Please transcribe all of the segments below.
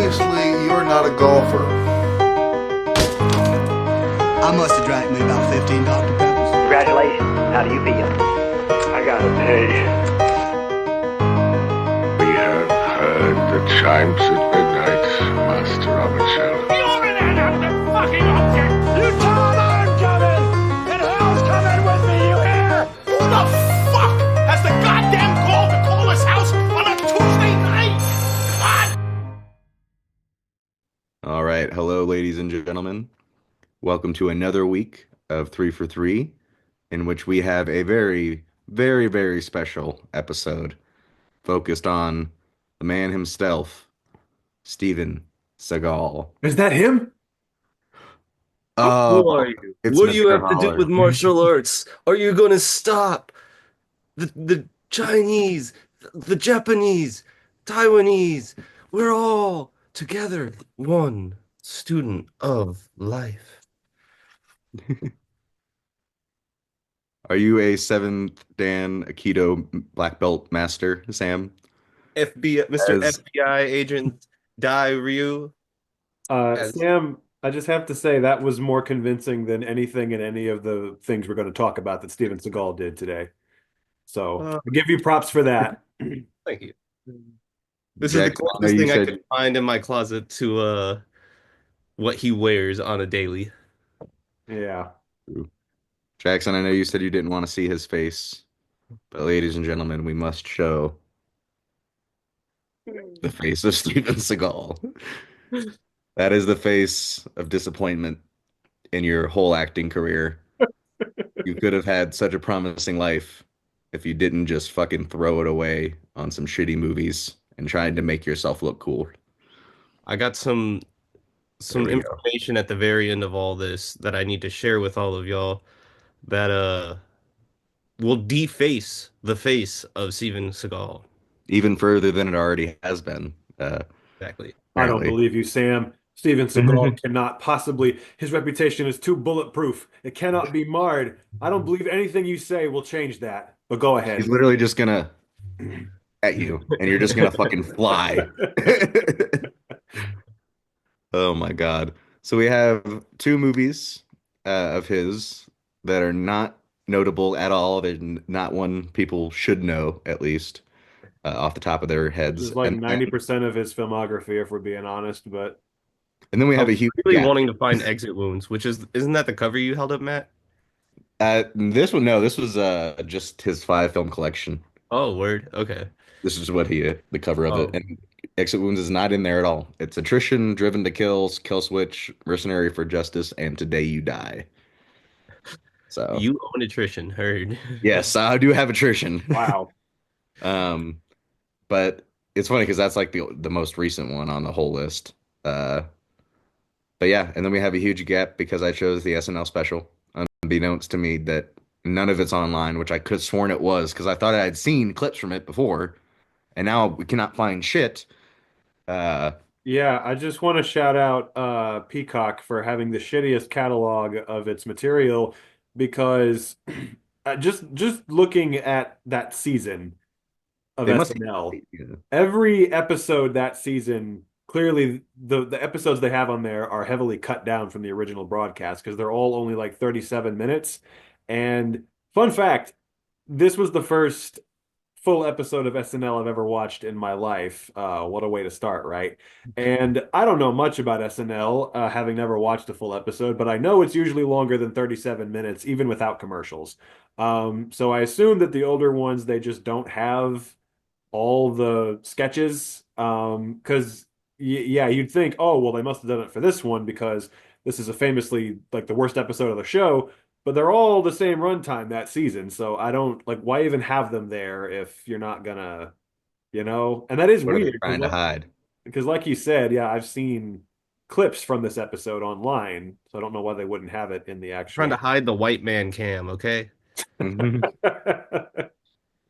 obviously you're not a golfer. I must have drank me about 15 Dr. Peppers. Congratulations. How do you feel? I gotta pay. We have heard the chimes at midnight, Master Romeo. You're an inanimate fucking object! You told I'm coming! And hell's coming with me, you hear? Who the fuck has the goddamn gall to call his house on a Tuesday night? God! All right. Hello, ladies and gentlemen. Welcome to another week of 3 for 3, in which we have a very, very, very special episode focused on the man himself, Steven Seagal. Is that him? Oh, Who are you? it's What do you Mr. have to do Holler. with martial arts? Are you gonna stop the Chinese, the Japanese, Taiwanese? We're all together, one student of life. Are you a 7th Dan Aikido black belt master, Sam? Mr. As- FBI agent Dai Ryu. As- Sam, I just have to say that was more convincing than anything in any of the things we're going to talk about that Steven Seagal did today. So I give you props for that. Thank you. This Jack, is the I know closest you thing I said- could find in my closet to what he wears on a daily. Yeah. Jackson, I know you said you didn't want to see his face, but ladies and gentlemen, we must show the face of Steven Seagal. That is the face of disappointment in your whole acting career. You could have had such a promising life if you didn't just fucking throw it away on some shitty movies and trying to make yourself look cool. I got some There we go. information at the very end of all this that I need to share with all of y'all that will deface the face of Steven Seagal. Even further than it already has been. Exactly. I don't Apparently. believe you, Sam. Steven Seagal cannot possibly, his reputation is too bulletproof. It cannot be marred. I don't believe anything you say will change that. But go ahead. He's literally just gonna at you, and you're just gonna fucking fly. Oh my God. So we have two movies of his that are not notable at all. They're not one people should know, at least, off the top of their This heads. is like And 90% of his filmography, if we're being honest. But then we have a huge Really gap. wanting to find exit wounds, which isn't that the cover you held up, Matt? This one, no, this was just his 5 film collection. Oh, word. Okay. This is what the cover of Oh. it. And Exit Wounds is not in there at all. It's Attrition, Driven to Kills, Kill Switch, Mercenary for Justice, and Today You Die. So You own Attrition, heard. yes, I do have Attrition. wow. But it's funny because that's like the most recent one on the whole list. But yeah, and then we have a huge gap because I chose the SNL special, unbeknownst to me that none of it's online, which I could have sworn it was because I thought I had seen clips from it before, and now we cannot find shit. Yeah, I just want to shout out Peacock for having the shittiest catalog of its material because just looking at that season of They must SNL, yeah. every episode that season, clearly the episodes they have on there are heavily cut down from the original broadcast because they're all only like 37 minutes. And fun fact, this was the first full episode of SNL I've ever watched in my life. What a way to start, right? And I don't know much about SNL, having never watched a full episode, but I know it's usually longer than 37 minutes, even without commercials. So I assume that the older ones, they just don't have all the sketches. Because, yeah, you'd think, oh, well, they must have done it for this one because this is a famously, like, the worst episode of the show. But they're all the same runtime that season, so I don't like why even have them there if you're not gonna, And that is What are they weird trying to hide? because, like you said, yeah, I've seen clips from this episode online, so I don't know why they wouldn't have it in the actual. Trying to hide the white man cam, okay?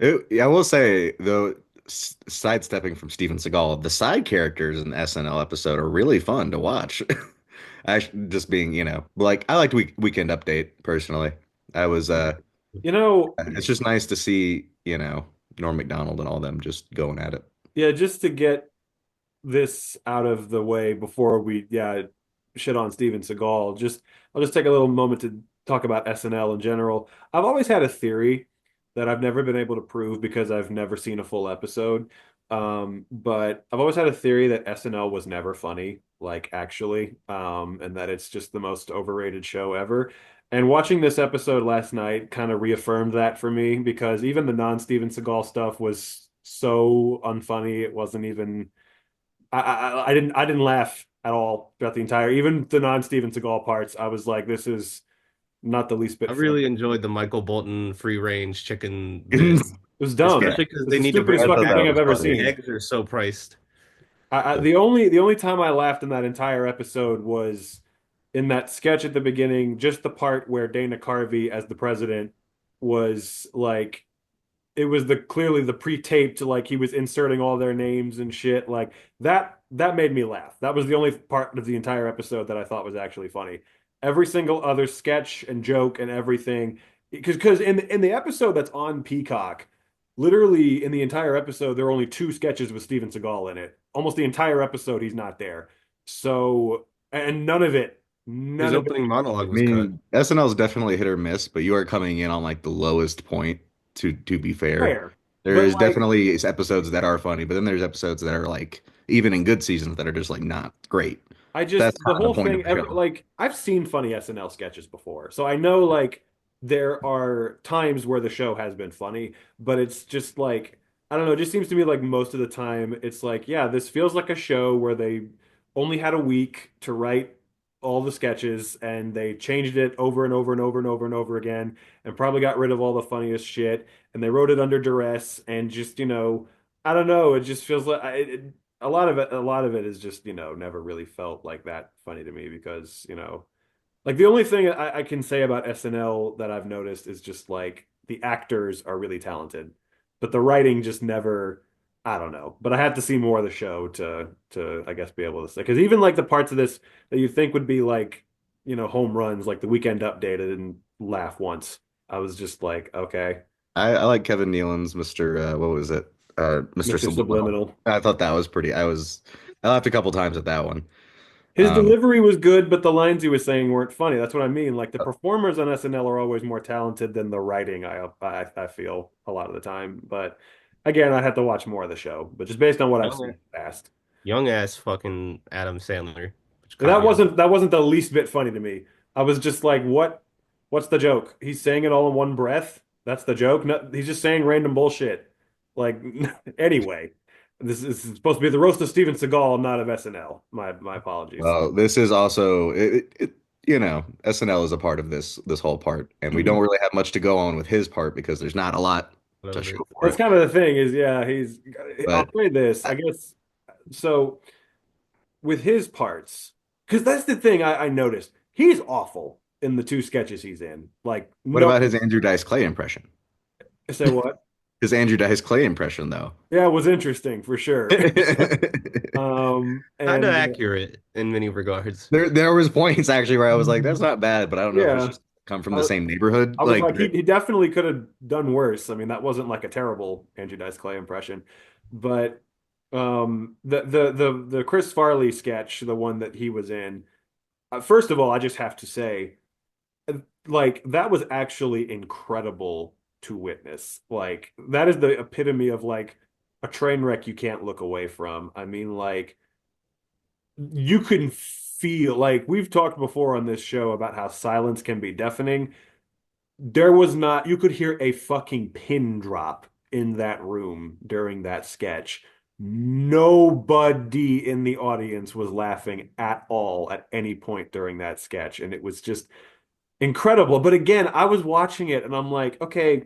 I will say though, sidestepping from Steven Seagal, the side characters in the SNL episode are really fun to watch. Just being, like I liked Weekend Update personally. I was, it's just nice to see, Norm Macdonald and all them just going at it. Yeah, just to get this out of the way before we, yeah, shit on Steven Seagal. I'll just take a little moment to talk about SNL in general. I've always had a theory that I've never been able to prove because I've never seen a full episode. But I've always had a theory that SNL was never funny, like actually, and that it's just the most overrated show ever. And watching this episode last night kind of reaffirmed that for me because even the non-Steven Seagal stuff was so unfunny. It wasn't even I didn't laugh at all throughout the entire, even the non-Steven Seagal parts. I was like, this is not the least I bit funny. really enjoyed the Michael Bolton free range chicken bit, Yeah, It was dumb. especially because It's they the need to bring stupidest I it thought fucking that thing back. I've was ever funny. The seen. eggs are so priced. The only time I laughed in that entire episode was in that sketch at the beginning, just the part where Dana Carvey as the president was like, it was the clearly the pre-taped, like he was inserting all their names and shit like that made me laugh. That was the only part of the entire episode that I thought was actually funny. Every single other sketch and joke and everything, because in the episode that's on Peacock, literally in the entire episode there are only two sketches with Steven Seagal in it. Almost the entire episode he's not there. So, and His none of it opening I monologue was cut. mean, SNL is definitely hit or miss, but you are coming in on like the lowest point to be fair. fair. There But is like definitely episodes that are funny, but then there's episodes that are like even in good seasons that are just like not great. I just That's the not the whole point of thing the show. like I've seen funny SNL sketches before. So I know like there are times where the show has been funny, but it's just like I don't know, it just seems to me like most of the time it's like, yeah, this feels like a show where they only had a week to write all the sketches and they changed it over and over and over and over and over again and probably got rid of all the funniest shit and they wrote it under duress and just, I don't know, it just feels like a lot of it is just, never really felt like that funny to me because, like the only thing I can say about SNL that I've noticed is just like the actors are really talented, but the writing just never, I don't know. But I had to see more of the show to I guess be able to say because even like the parts of this that you think would be like, home runs, like the Weekend Update, I didn't laugh once. I was just like, okay, I like Kevin Nealon's Mr. What was it? Mr. Mr. Subliminal. Subliminal. I thought that was pretty. I laughed a couple times at that one. His Um, delivery was good, but the lines he was saying weren't funny. That's what I mean. Like the performers on SNL are always more talented than the writing. I feel a lot of the time. But again, I'd have to watch more of the show. But just based on what I've seen Young, in the past, young ass fucking Adam Sandler, which caught that me off. wasn't the least bit funny to me. I was just like, what? What's the joke? He's saying it all in one breath. That's the joke. No, he's just saying random bullshit. Like anyway, this is supposed to be the roast of Steven Seagal, not of SNL. My apologies. well, this is also SNL is a part of this whole part, and we don't really have much to go on with his part because there's not a lot to show for That's it. kind of the thing is, yeah, I'll But say this, I guess. So with his parts, because that's the thing I noticed. He's awful in the two sketches he's in. Like, what no, about his Andrew Dice Clay impression? say what? His Andrew Dice Clay impression, though. Yeah, it was interesting for sure. Kind of And accurate in many regards. There was points actually where I was like, that's not bad, but I don't know if it's yeah, just come from the I, same neighborhood. I was like, he definitely could have done worse. I mean, that wasn't like a terrible Andrew Dice Clay impression, but the Chris Farley sketch, the one that he was in. First of all, I just have to say, like, that was actually incredible to witness. Like, that is the epitome of like a train wreck you can't look away from. I mean, like, you can feel like we've talked before on this show about how silence can be deafening. There was not, you could hear a fucking pin drop in that room during that sketch. Nobody in the audience was laughing at all at any point during that sketch. And it was just incredible. But again, I was watching it and I'm like, okay,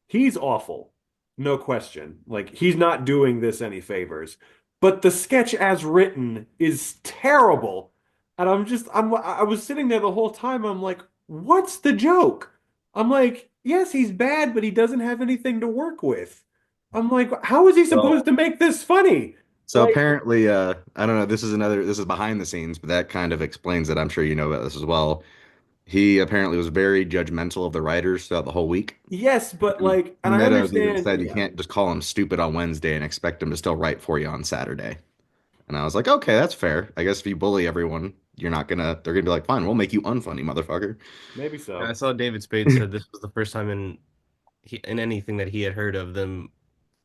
he's awful. No question. Like, he's not doing this any favors. But the sketch as written is terrible. And I was sitting there the whole time. I'm like, what's the joke? I'm like, yes, he's bad, but he doesn't have anything to work with. I'm like, how is he supposed Well, to make this funny? so Like, apparently, I don't know, this is behind the scenes, but that kind of explains it. I'm sure you know about this as well. He apparently was very judgmental of the writers throughout the whole week. yes, but like, and I Meadows even understand, said you yeah. can't just call them stupid on Wednesday and expect them to still write for you on Saturday. And I was like, okay, that's fair. I guess if you bully everyone, they're gonna be like, fine, we'll make you unfunny, motherfucker. Maybe I so. saw David Spade said this was the first time in anything that he had heard of them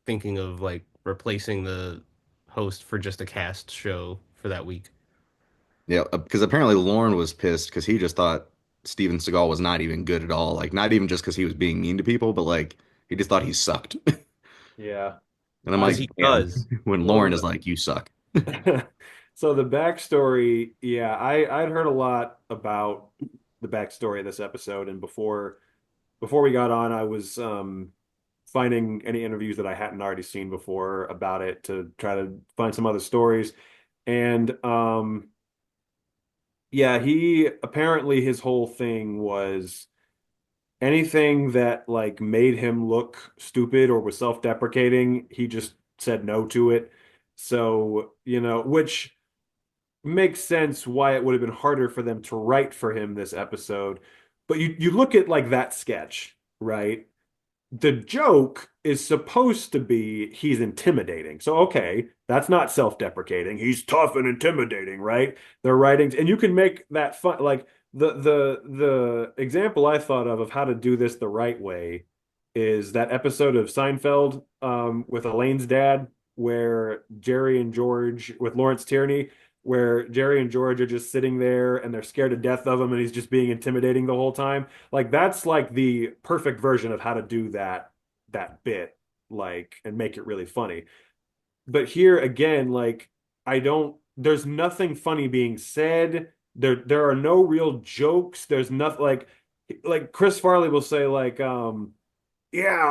thinking of like replacing the host for just a cast show for that week. Yeah, because apparently Lorne was pissed because he just thought Steven Seagal was not even good at all. Like, not even just because he was being mean to people, but like he just thought he sucked. Yeah. And I'm Because like, he damn, does. when Well, Lauren is like, you suck. so the backstory, yeah, I'd heard a lot about the backstory of this episode, and before we got on, I was finding any interviews that I hadn't already seen before about it to try to find some other stories. And yeah, he apparently his whole thing was anything that like made him look stupid or was self-deprecating, he just said no to it. So, which makes sense why it would have been harder for them to write for him this episode. But you look at like that sketch, right? The joke is supposed to be he's intimidating. So, okay, that's not self-deprecating. He's tough and intimidating, right? They're writing, and you can make that fun. Like the example I thought of how to do this the right way is that episode of Seinfeld with Elaine's dad, where Jerry and George with Lawrence Tierney, where Jerry and George are just sitting there and they're scared to death of him, and he's just being intimidating the whole time. Like that's like the perfect version of how to do that bit, like, and make it really funny. But here again, like there's nothing funny being said. There are no real jokes. There's nothing like Chris Farley will say like yeah,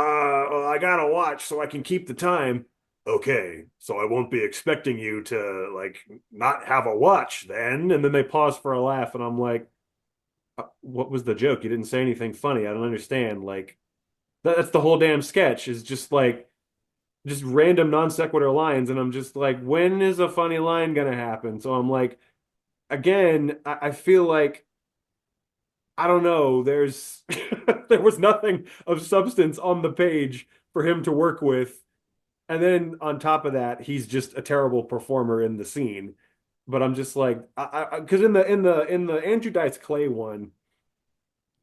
I gotta watch so I can keep the time. Okay, so I won't be expecting you to like not have a watch then. And then they pause for a laugh, and I'm like, what was the joke? You didn't say anything funny. I don't understand. Like that's the whole damn sketch is just like just random non sequitur lines, and I'm just like, when is a funny line gonna happen? So I'm like, again, I feel like I don't know. There's there was nothing of substance on the page for him to work with. And then on top of that, he's just a terrible performer in the scene. But I'm just like, because in the Andrew Dice Clay one,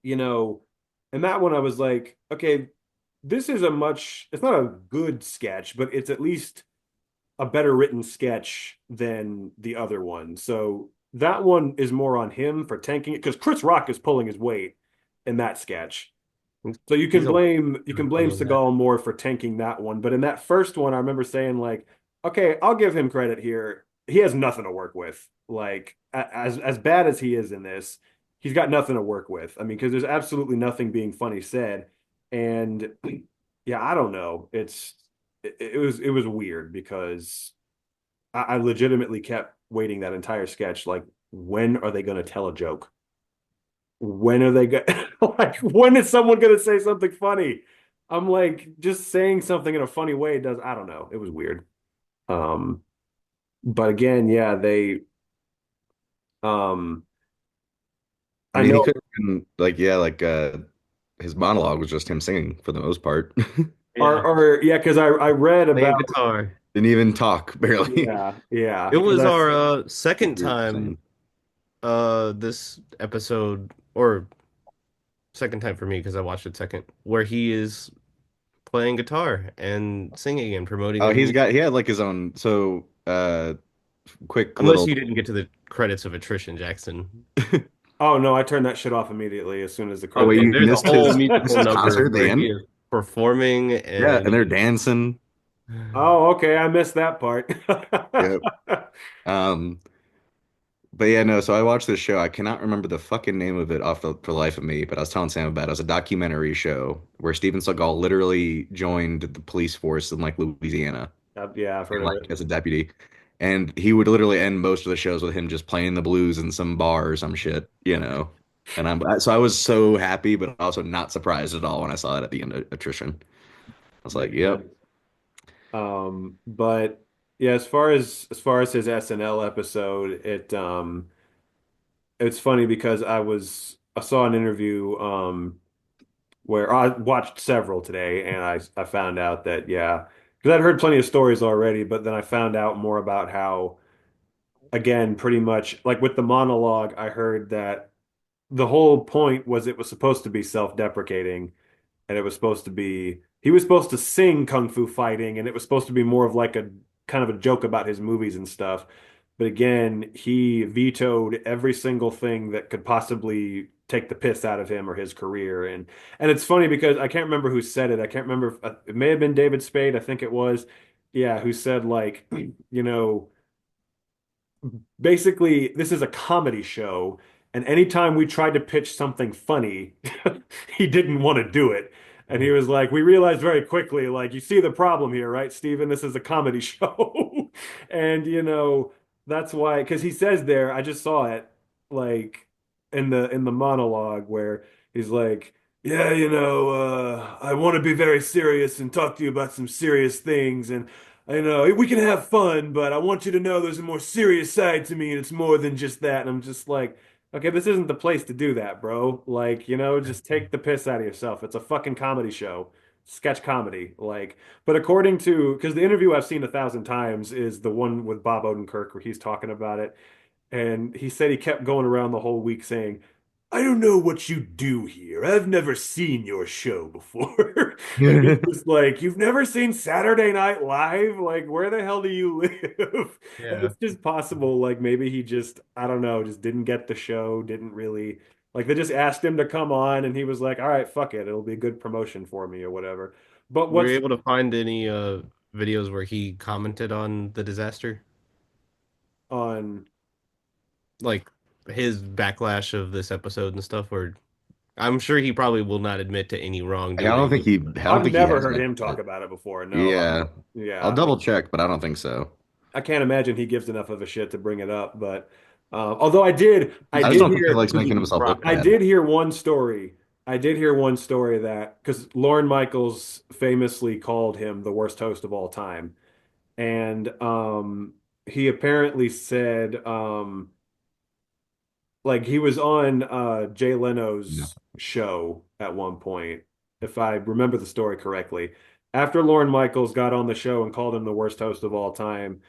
you know, and that one I was like, okay, this is it's not a good sketch, but it's at least a better written sketch than the other one. So that one is more on him for tanking it because Chris Rock is pulling his weight in that sketch. So you He's can a blame funny in that. Seagal more for tanking that one, but in that first one, I remember saying like, okay, I'll give him credit here. He has nothing to work with. Like as bad as he is in this, he's got nothing to work with. I mean, because there's absolutely nothing being funny said, and yeah, I don't know. It was weird because I legitimately kept waiting that entire sketch. Like, when are they going to tell a joke? When are they going like when is someone going to say something funny? I'm like just saying something in a funny way does I don't know. It was weird. Um but again, yeah, they um I I mean, he know could have been like, yeah, like his monologue was just him singing for the most part. Yeah. yeah, because I read about Playing guitar. Didn't even talk, barely. yeah, It because was I our second Weird time thing. this episode, or second time for me because I watched it second, where he is playing guitar and singing and promoting Oh, his music. he had like his own. So, quick Unless little. you didn't get to the credits of Attrition, Jackson. oh no, I turned that shit off immediately as soon as the Oh wait, credits. you There's a missed whole missed musical his number concert at the where he end. is performing Yeah, and and they're dancing. Oh, okay, I missed that part. Yep. Um, but yeah, no. So I watched this show. I cannot remember the fucking name of it off the life of me. But I was telling Sam about it. It was a documentary show where Steven Seagal literally joined the police force in like Louisiana, Yeah, I've heard and of like it. as a deputy. And he would literally end most of the shows with him just playing the blues in some bar or some shit, you know. And I was so happy, but also not surprised at all when I saw it at the end of Attrition. I was like, Makes "Yep." sense. But yeah, as far as his SNL episode, it's funny because I saw an interview where I watched several today, and I found out that yeah, because I'd heard plenty of stories already, but then I found out more about how again, pretty much like with the monologue, I heard that the whole point was it was supposed to be self-deprecating, and it was supposed to be he was supposed to sing kung fu fighting, and it was supposed to be more of like a kind of a joke about his movies and stuff. But again, he vetoed every single thing that could possibly take the piss out of him or his career. And it's funny because I can't remember who said it. I can't remember it may have been David Spade, I think it was. Yeah, who said like, you know, basically this is a comedy show, and anytime we tried to pitch something funny, he didn't want to do it. And he was like, we realized very quickly, like, you see the problem here, right, Steven? This is a comedy show. And that's why, because he says there, I just saw it, like, in the monologue where he's like, yeah, I want to be very serious and talk to you about some serious things, and I know we can have fun, but I want you to know there's a more serious side to me, and it's more than just that. And I'm just like, okay, this isn't the place to do that, bro. Like, just take the piss out of yourself. It's a fucking comedy show, sketch comedy. Like, but according to, because the interview I've seen 1,000 times is the one with Bob Odenkirk where he's talking about it. And he said he kept going around the whole week saying, I don't know what you do here. I've never seen your show before. And it's just like, you've never seen Saturday Night Live? Like, where the hell do you live? And Yeah. it's just possible, like, maybe he just, I don't know, just didn't get the show, didn't really, like, they just asked him to come on, and he was like, all right, fuck it. It'll be a good promotion for me or whatever. But Were you what's able to find any videos where he commented on the disaster? on, Like his backlash of this episode and stuff, or I'm sure he probably will not admit to any wrongdoing. I don't I've think he never has heard that. him talk about it before. No, Yeah. I'll yeah. double check, but I don't think so. I can't imagine he gives enough of a shit to bring it up, but although I did, I I just did don't think he hear, likes making himself look I bad. did hear one story. I did hear one story that because Lorne Michaels famously called him the worst host of all time, and he apparently said like he was on Jay No. Leno's show at one point, if I remember the story correctly. After Lorne Michaels got on the show and called him the worst host of all time,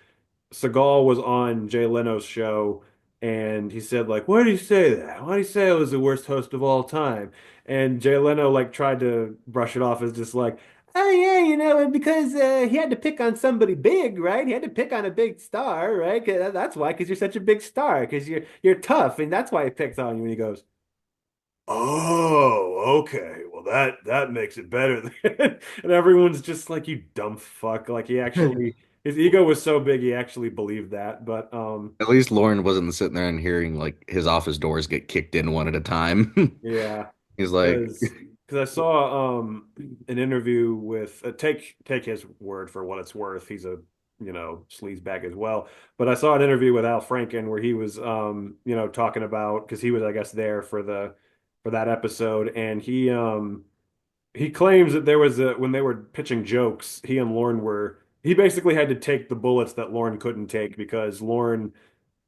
Seagal was on Jay Leno's show, and he said like, "Why did he say that? Why did he say I was the worst host of all time?" And Jay Leno like tried to brush it off as just like, "Oh yeah, because he had to pick on somebody big, right? He had to pick on a big star, right? 'Cause that's why, because you're such a big star, because you're tough, and that's why he picked on you." And he goes, "Oh, okay. Well, that makes it better then." And everyone's just like, "You dumb fuck." Like he actually his ego was so big he actually believed that. But At least Lauren wasn't sitting there and hearing like his office doors get kicked in one at a time. yeah, He's like, because I saw an interview with take his word for what it's worth. He's a sleazebag as well. But I saw an interview with Al Franken where he was talking about because he was I guess there for that episode, and he claims that there was a when they were pitching jokes, he and Lorne were he basically had to take the bullets that Lorne couldn't take because Lorne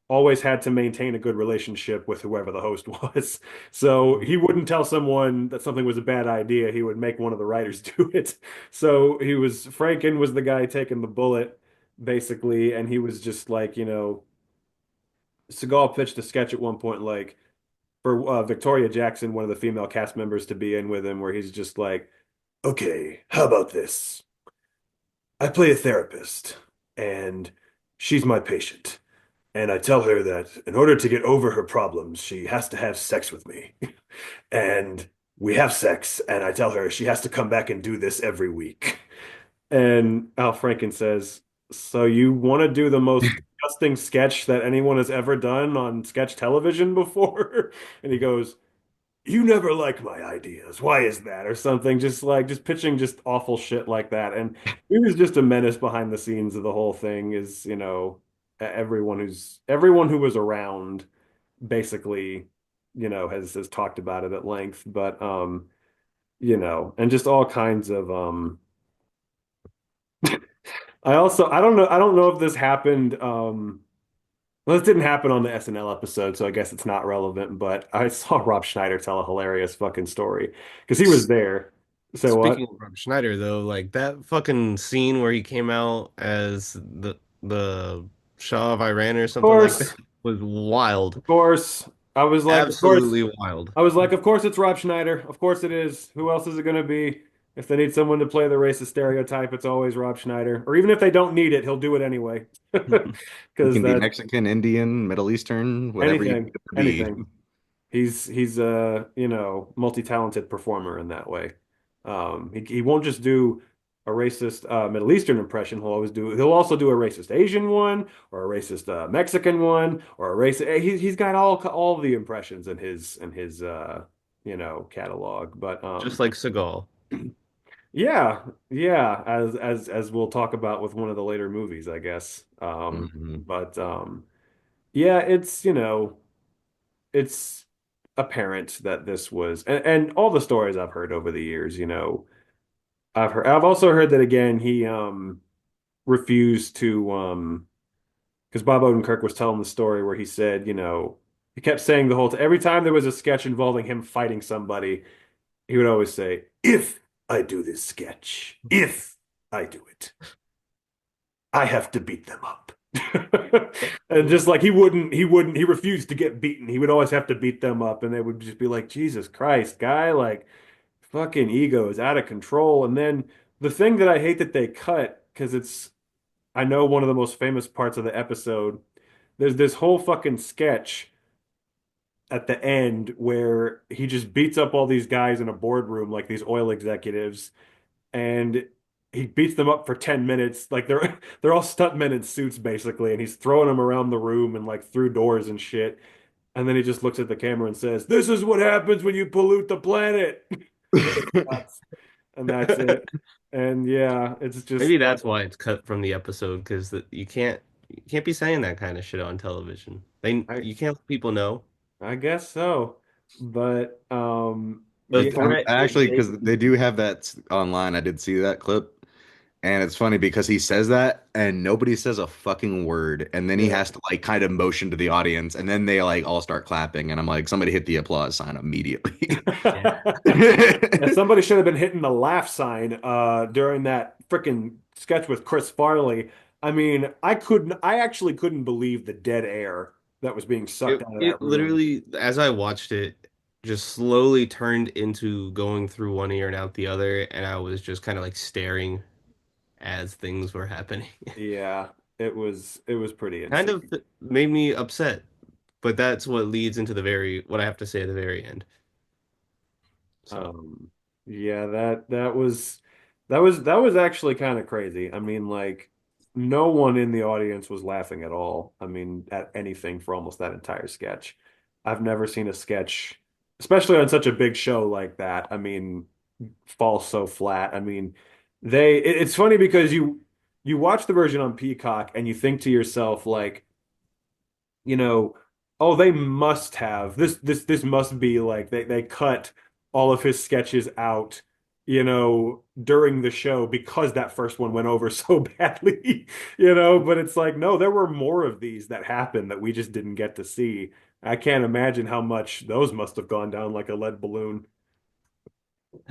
always had to maintain a good relationship with whoever the host was. So he wouldn't tell someone that something was a bad idea. He would make one of the writers do it. So Franken was the guy taking the bullet, basically, and he was just like, Seagal pitched a sketch at one point, like for Victoria Jackson, one of the female cast members, to be in with him, where he's just like, okay, how about this? I play a therapist, and she's my patient. And I tell her that in order to get over her problems, she has to have sex with me. And we have sex, and I tell her she has to come back and do this every week. And Al Franken says, so you want to do the most disgusting sketch that anyone has ever done on sketch television before? And he goes, you never like my ideas. Why is that? Or something, just pitching just awful shit like that. And he was just a menace behind the scenes of the whole thing is, everyone who was around basically, has talked about it at length. But and just all kinds of I don't know if this happened well, this didn't happen on the SNL episode, so I guess it's not relevant, but I saw Rob Schneider tell a hilarious fucking story because he was there. So Speaking what? of Rob Schneider, though, like that fucking scene where he came out as the Shah of Iran or Of something like that course, was wild. of course. I was like, of course. Absolutely wild. I was like, of course it's Rob Schneider. Of course it is. Who else is it going to be? If they need someone to play the racist stereotype, it's always Rob Schneider. Or even if they don't need it, he'll do it anyway. He Because can be that Mexican, Indian, Middle Eastern, whatever you need anything, him to be. anything. He's a multi-talented performer in that way. He won't just do a racist Middle Eastern impression. He'll also do a racist Asian one or a racist Mexican one or a racist. He's got all the impressions in his catalog. But Just like Seagal. yeah, yeah, as we'll talk about with one of the later movies, I guess. Mhm. But yeah, it's apparent that this was and all the stories I've heard over the years, I've also heard that again he refused to because Bob Odenkirk was telling the story where he said, he kept saying the whole every time there was a sketch involving him fighting somebody, he would always say, "If I do this sketch, if I do it, I have to beat them up." And just like he refused to get beaten. He would always have to beat them up, and they would just be like, Jesus Christ, guy, like fucking ego is out of control. And then the thing that I hate that they cut, because I know one of the most famous parts of the episode, there's this whole fucking sketch at the end where he just beats up all these guys in a boardroom, like these oil executives, and he beats them up for 10 minutes. Like they're all stuntmen in suits basically, and he's throwing them around the room and like through doors and shit. And then he just looks at the camera and says, "This is what happens when you pollute the planet." And that's it. And yeah, it's just Maybe that's why it's cut from the episode because you can't be saying that kind of shit on television. I You can't let people know. I guess so. But The yeah, I'm threat is actually because they do have that online. I did see that clip, and it's funny because he says that, and nobody says a fucking word, and then he yeah. has to like kind of motion to the audience, and then they like all start clapping, and I'm like, somebody hit the applause sign immediately. And somebody should have been hitting the laugh sign during that freaking sketch with Chris Farley. I mean, I actually couldn't believe the dead air that was being sucked it, out of that it room. literally, as I watched it, just slowly turned into going through one ear and out the other, and I was just kind of like staring as things were happening. Yeah, it was pretty Kind insane. of made me upset, but that's what leads into what I have to say at the very end. So Um, yeah, that was actually kind of crazy. I mean, like no one in the audience was laughing at all. I mean, at anything for almost that entire sketch. I've never seen a sketch, especially on such a big show like that. I mean, fall so flat. I mean, it's funny because you watch the version on Peacock and you think to yourself like, you know, oh, they must have this must be like they cut all of his sketches out, during the show because that first one went over so badly, but it's like, no, there were more of these that happened that we just didn't get to see. I can't imagine how much those must have gone down like a lead balloon.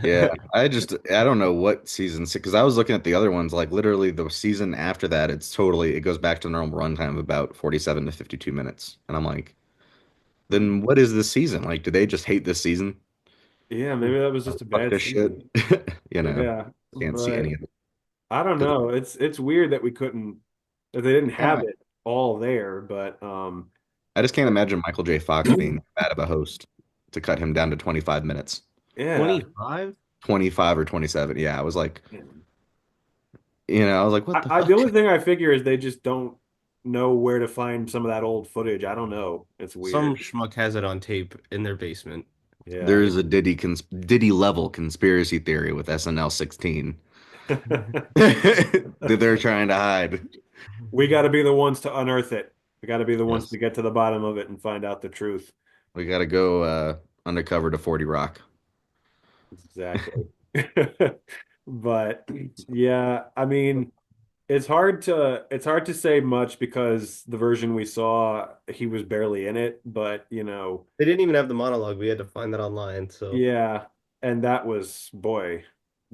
Yeah, I don't know what season six because I was looking at the other ones like literally the season after that it goes back to normal runtime of about 47 to 52 minutes, and I'm like, then what is this season? Like, do they just hate this season? Yeah, maybe that was Oh, just a fuck bad this shit. season. You know, Yeah, can't see any but of it. I don't 'Cause, know. It's weird that they didn't have yeah, it all there, but I just can't imagine Michael J. Fox being bad of a host to cut him down to 25 minutes, yeah. 25? 25 or 27. Yeah, I was like, Yeah. I was like, what the The fuck? only thing I figure is they just don't know where to find some of that old footage. I don't know. It's Some weird. schmuck has it on tape in their basement. Yeah. There's a Diddy level conspiracy theory with SNL 16 that they're trying to hide. We got to be the ones to unearth it. We got to be the ones Yes. to get to the bottom of it and find out the truth. We got to go undercover to 40 Rock. Exactly. But yeah, I mean, it's hard to say much because the version we saw, he was barely in it, but They didn't even have the monologue. We had to find that online. So yeah, and that was, boy,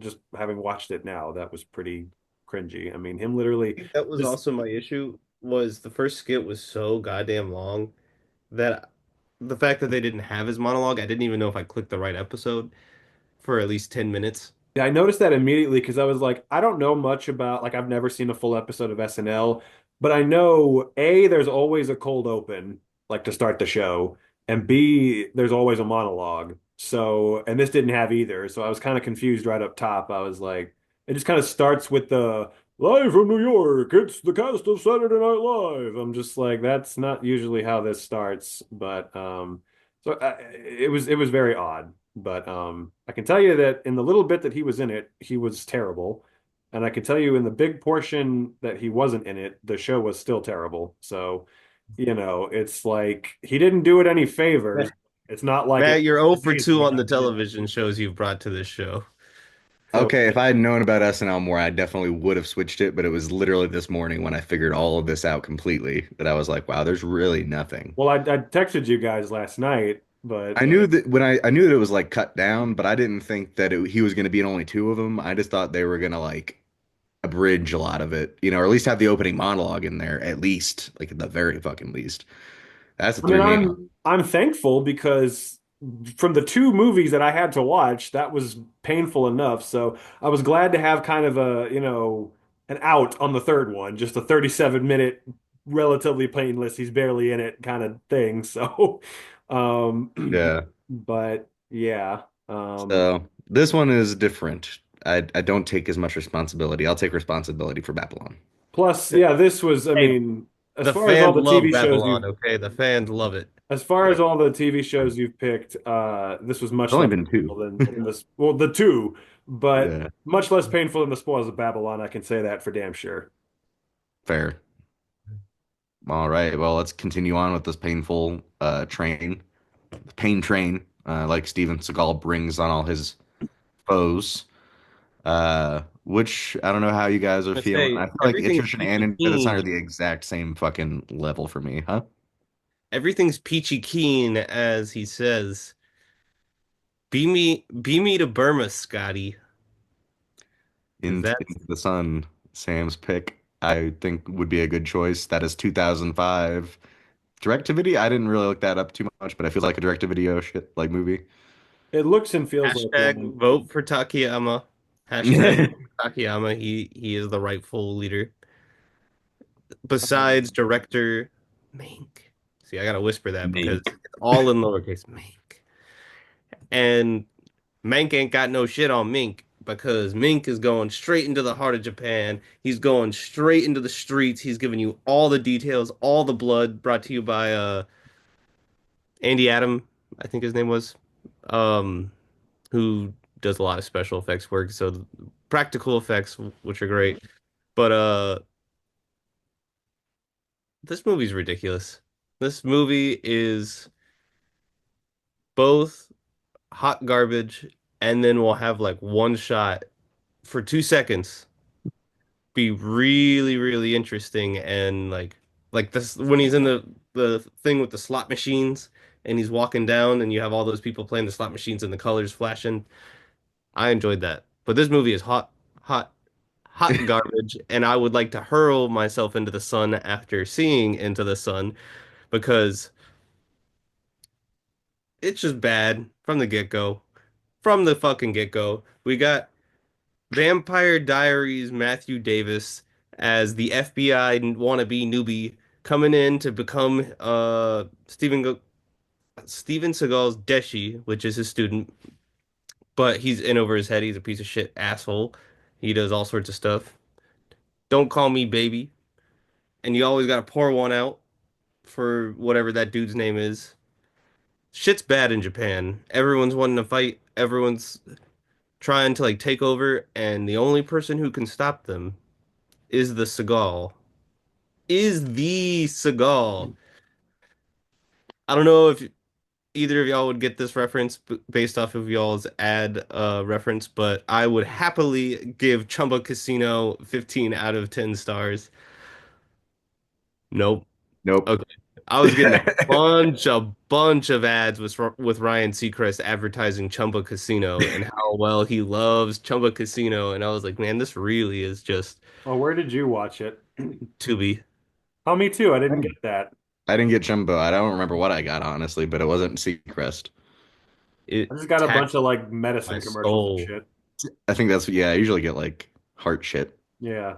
just having watched it now, that was pretty cringy. I mean, him I literally think that was just also my issue was the first skit was so goddamn long that the fact that they didn't have his monologue, I didn't even know if I clicked the right episode for at least 10 minutes. Yeah, I noticed that immediately because I was like, I don't know much about, like, I've never seen a full episode of SNL, but I know A, there's always a cold open, like to start the show, and B, there's always a monologue. So, and this didn't have either. So I was kind of confused right up top. I was like, it just kind of starts with the live from New York, it's the cast of Saturday Night Live. I'm just like, that's not usually how this starts, but it was very odd. But I can tell you that in the little bit that he was in it, he was terrible. And I can tell you in the big portion that he wasn't in it, the show was still terrible. So, it's like he didn't do it any favors. It's not like Matt, it's you're 0 for 2 on the amazing. television shows you've brought to this show. So Okay, if I had known about SNL more, I definitely would have switched it, but it was literally this morning when I figured all of this out completely that I was like, wow, there's really nothing. well, I texted you guys last night, but I knew that when I knew that it was like cut down, but I didn't think that he was going to be in only two of them. I just thought they were going to like abridge a lot of it, or at least have the opening monologue in there, at least, like at the very fucking least. That's what I mean, threw me off. I'm thankful because from the two movies that I had to watch, that was painful enough. So I was glad to have kind of an out on the third one, just a 37-minute, relatively painless, he's barely in it kind of thing. So, Yeah. but yeah, So this one is different. I don't take as much responsibility. I'll take responsibility for Babylon. plus, yeah, this was, I Hey, mean, as the far as all fans the love TV shows Babylon, you've okay? The fans love it. As far as all the TV shows you've picked, this was It's much only less been two. painful than this. Well, the two, but Yeah, much less painful than the Spoils of Babylon. I can say that for damn sure. fair. All right. Well, let's continue on with this painful train, the pain train, like Steven Seagal brings on all his foes. Which I don't know how you guys are I feeling. say I feel like everything's Attrition and peachy Untitled are keen. the exact same fucking level for me, huh? Everything's peachy keen, as he says. Be me to Burma, Scotty. Because that's Into the Sun, Sam's pick, I think would be a good choice. That is 2005. Direct-to-video, I didn't really look that up too much, but I feel like a direct-to-video shit like movie. It looks and feels like hashtag one. vote for Takayama. Hashtag vote for Takayama. He is the rightful leader. Besides director Mink. See, I gotta whisper that because Mink. it's all in lowercase Mink. And Mank ain't got no shit on Mink because Mink is going straight into the heart of Japan. He's going straight into the streets. He's giving you all the details, all the blood. Brought to you by Andy Adam, I think his name was, um, who does a lot of special effects work. So practical effects, which are great. But this movie's ridiculous. This movie is both hot garbage, and then we'll have like one shot for 2 seconds be really, really interesting and like this when he's in the thing with the slot machines and he's walking down and you have all those people playing the slot machines and the colors flashing. I enjoyed that. But this movie is hot, hot, hot garbage, and I would like to hurl myself into the sun after seeing Into the Sun because it's just bad from the get-go. From the fucking get-go. We got Vampire Diaries Matthew Davis as the FBI wannabe newbie coming in to become Steven Seagal's Deshi, which is his student, but he's in over his head. He's a piece of shit asshole. He does all sorts of stuff. Don't call me baby. And you always gotta pour one out for whatever that dude's name is. Shit's bad in Japan. Everyone's wanting to fight. Everyone's trying to like take over, and the only person who can stop them is the Seagal. Is the Seagal. I don't know if either of y'all would get this reference based off of y'all's ad reference, but I would happily give Chumba Casino 15 out of 10 stars. Nope. Nope. Okay. I was getting a bunch of ads with Ryan Seacrest advertising Chumba Casino and how well he loves Chumba Casino, and I was like, man, this really is just Oh, where did you watch it? Tubi. Oh, me too. I I didn't didn't get that. I didn't get jumbo. I don't remember what I got honestly, but it wasn't Seacrest. I It just got a bunch taxed of like my medicine commercials and soul. shit. I think that's yeah. I usually get like heart shit. Yeah.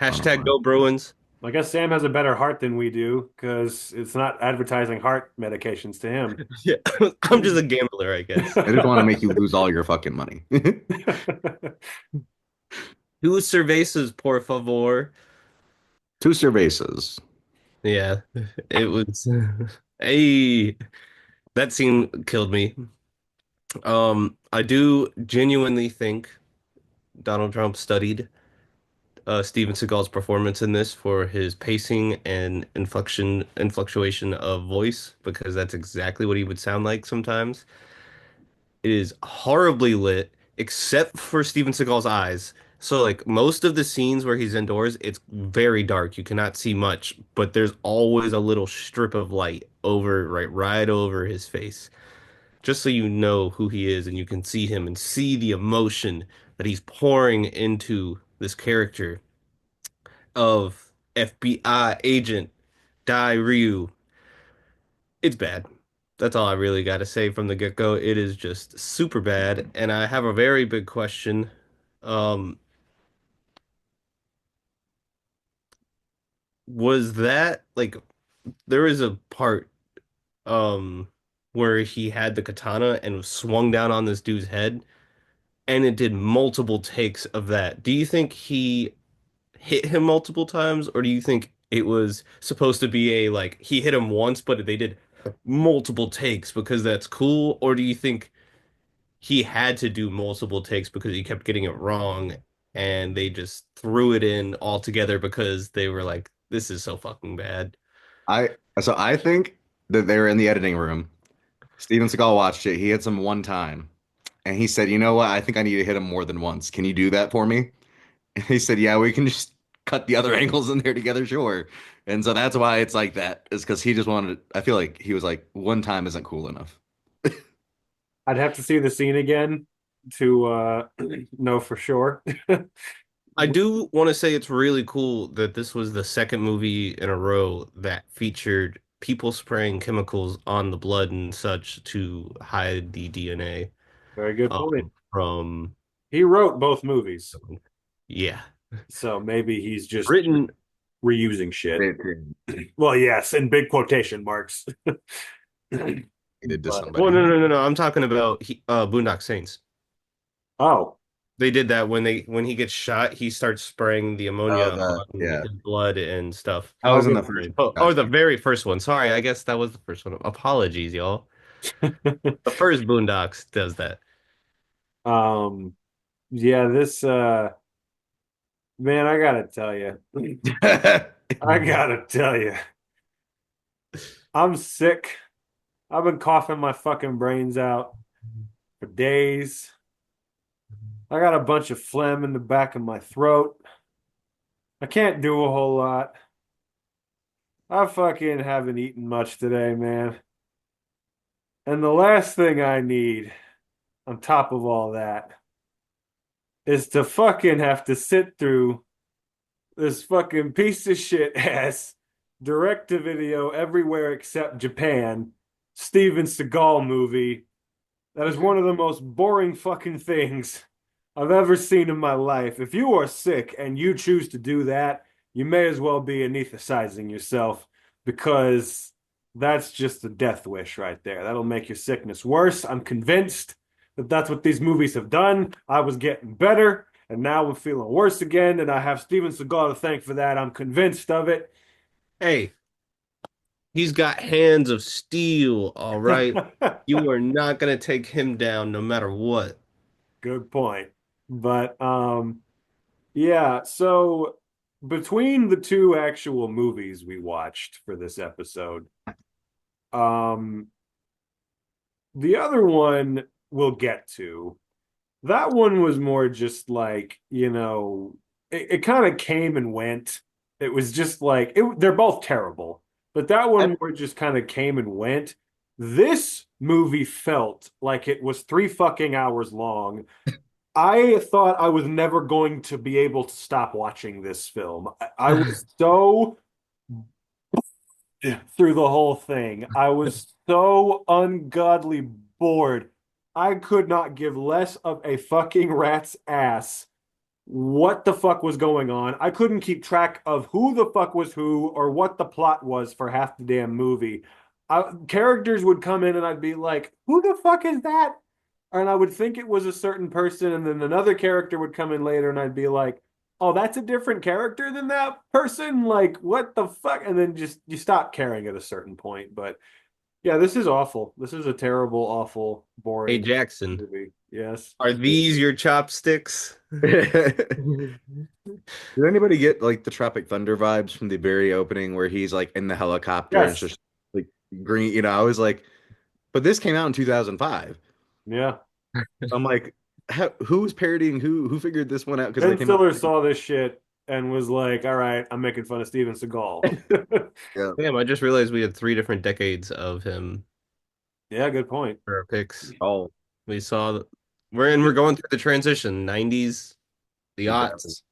I don't know Hashtag why. go Bruins. I guess Sam has a better heart than we do because it's not advertising heart medications to him. Yeah, I'm just a gambler, I guess. I just want to make you lose all your fucking money. Two cervezas, por favor. Two cervezas. Yeah, it was. Hey, that scene killed me. I do genuinely think Donald Trump studied Steven Seagal's performance in this for his pacing and inflection and fluctuation of voice, because that's exactly what he would sound like sometimes. It is horribly lit, except for Steven Seagal's eyes. So, like, most of the scenes where he's indoors, it's very dark. You cannot see much, but there's always a little strip of light over, right over his face, just so you know who he is and you can see him and see the emotion that he's pouring into this character of FBI agent Dai Ryu. It's bad. That's all I really got to say from the get-go. It is just super bad, and I have a very big question. Um, was that like there is a part where he had the katana and was swung down on this dude's head, and it did multiple takes of that. Do you think he hit him multiple times, or do you think it was supposed to be a like he hit him once, but they did multiple takes because that's cool? Or do you think he had to do multiple takes because he kept getting it wrong and they just threw it in all together because they were like, this is so fucking bad? I I think that they were in the editing room. Steven Seagal watched it. He hits him one time, and he said, "You know what? I think I need to hit him more than once. Can you do that for me?" And he said, "Yeah, we can just cut the other angles in there together, sure." And so that's why it's like that. Is because he just wanted. I feel like he was like, one time isn't cool enough. I'd have to see the scene again to know for sure. I do want to say it's really cool that this was the second movie in a row that featured people spraying chemicals on the blood and such to hide the DNA Very good point. from, He wrote both movies, yeah. so maybe he's just Written, reusing shit. He Well, yes, in big quotation marks. did to But well, somebody. no. I'm talking about Boondock Saints. oh, They did that when he gets shot, he starts spraying the Oh, ammonia the on yeah, his blood and stuff. that oh, was in the good first. point. Oh, or the very first one. Sorry, I guess that was the first one. Apologies, y'all. The first Boondocks does that. Um, yeah, this man, I gotta tell you, I gotta tell you, I'm sick. I've been coughing my fucking brains out for days. I got a bunch of phlegm in the back of my throat. I can't do a whole lot. I fucking haven't eaten much today, man. And the last thing I need, on top of all that, is to fucking have to sit through this fucking piece of shit ass direct to video everywhere except Japan Steven Seagal movie. That is one of the most boring fucking things I've ever seen in my life. If you are sick and you choose to do that, you may as well be anesthetizing yourself because that's just a death wish right there. That'll make your sickness worse. I'm convinced that that's what these movies have done. I was getting better, and now I'm feeling worse again, and I have Steven Seagal to thank for that. I'm convinced of it. Hey, he's got hands of steel, all right? You are not gonna take him down no matter what. Good point. But yeah, so between the two actual movies we watched for this episode, um the other one we'll get to. That one was more just like, it kind of came and went. It was just like they're both terrible, but that I, one more just kind of came and went. This movie felt like it was 3 fucking hours long. I thought I was never going to be able to stop watching this film. I was so through the whole thing. I was so ungodly bored. I could not give less of a fucking rat's ass what the fuck was going on. I couldn't keep track of who the fuck was who or what the plot was for half the damn movie. Characters would come in and I'd be like, who the fuck is that? And I would think it was a certain person, and then another character would come in later and I'd be like, oh, that's a different character than that person? Like, what the fuck? And then just you stop caring at a certain point. But yeah, this is awful. This is a terrible, awful, Hey boring Jackson, movie. Yes. are these your chopsticks? Did anybody get like the Tropic Thunder vibes from the very opening where he's like in the helicopter and it's Yes. just like green? I was like, but this came out in 2005. Yeah. I'm like, who's parodying who? Who figured this one out? Because they Ben came out. Stiller saw this shit and was like, all right, I'm making fun of Steven Seagal. Yeah. Damn, I just realized we had three different decades of him Yeah, good point. for our picks. Oh, We saw we're going through the transition, 90s, the aughts,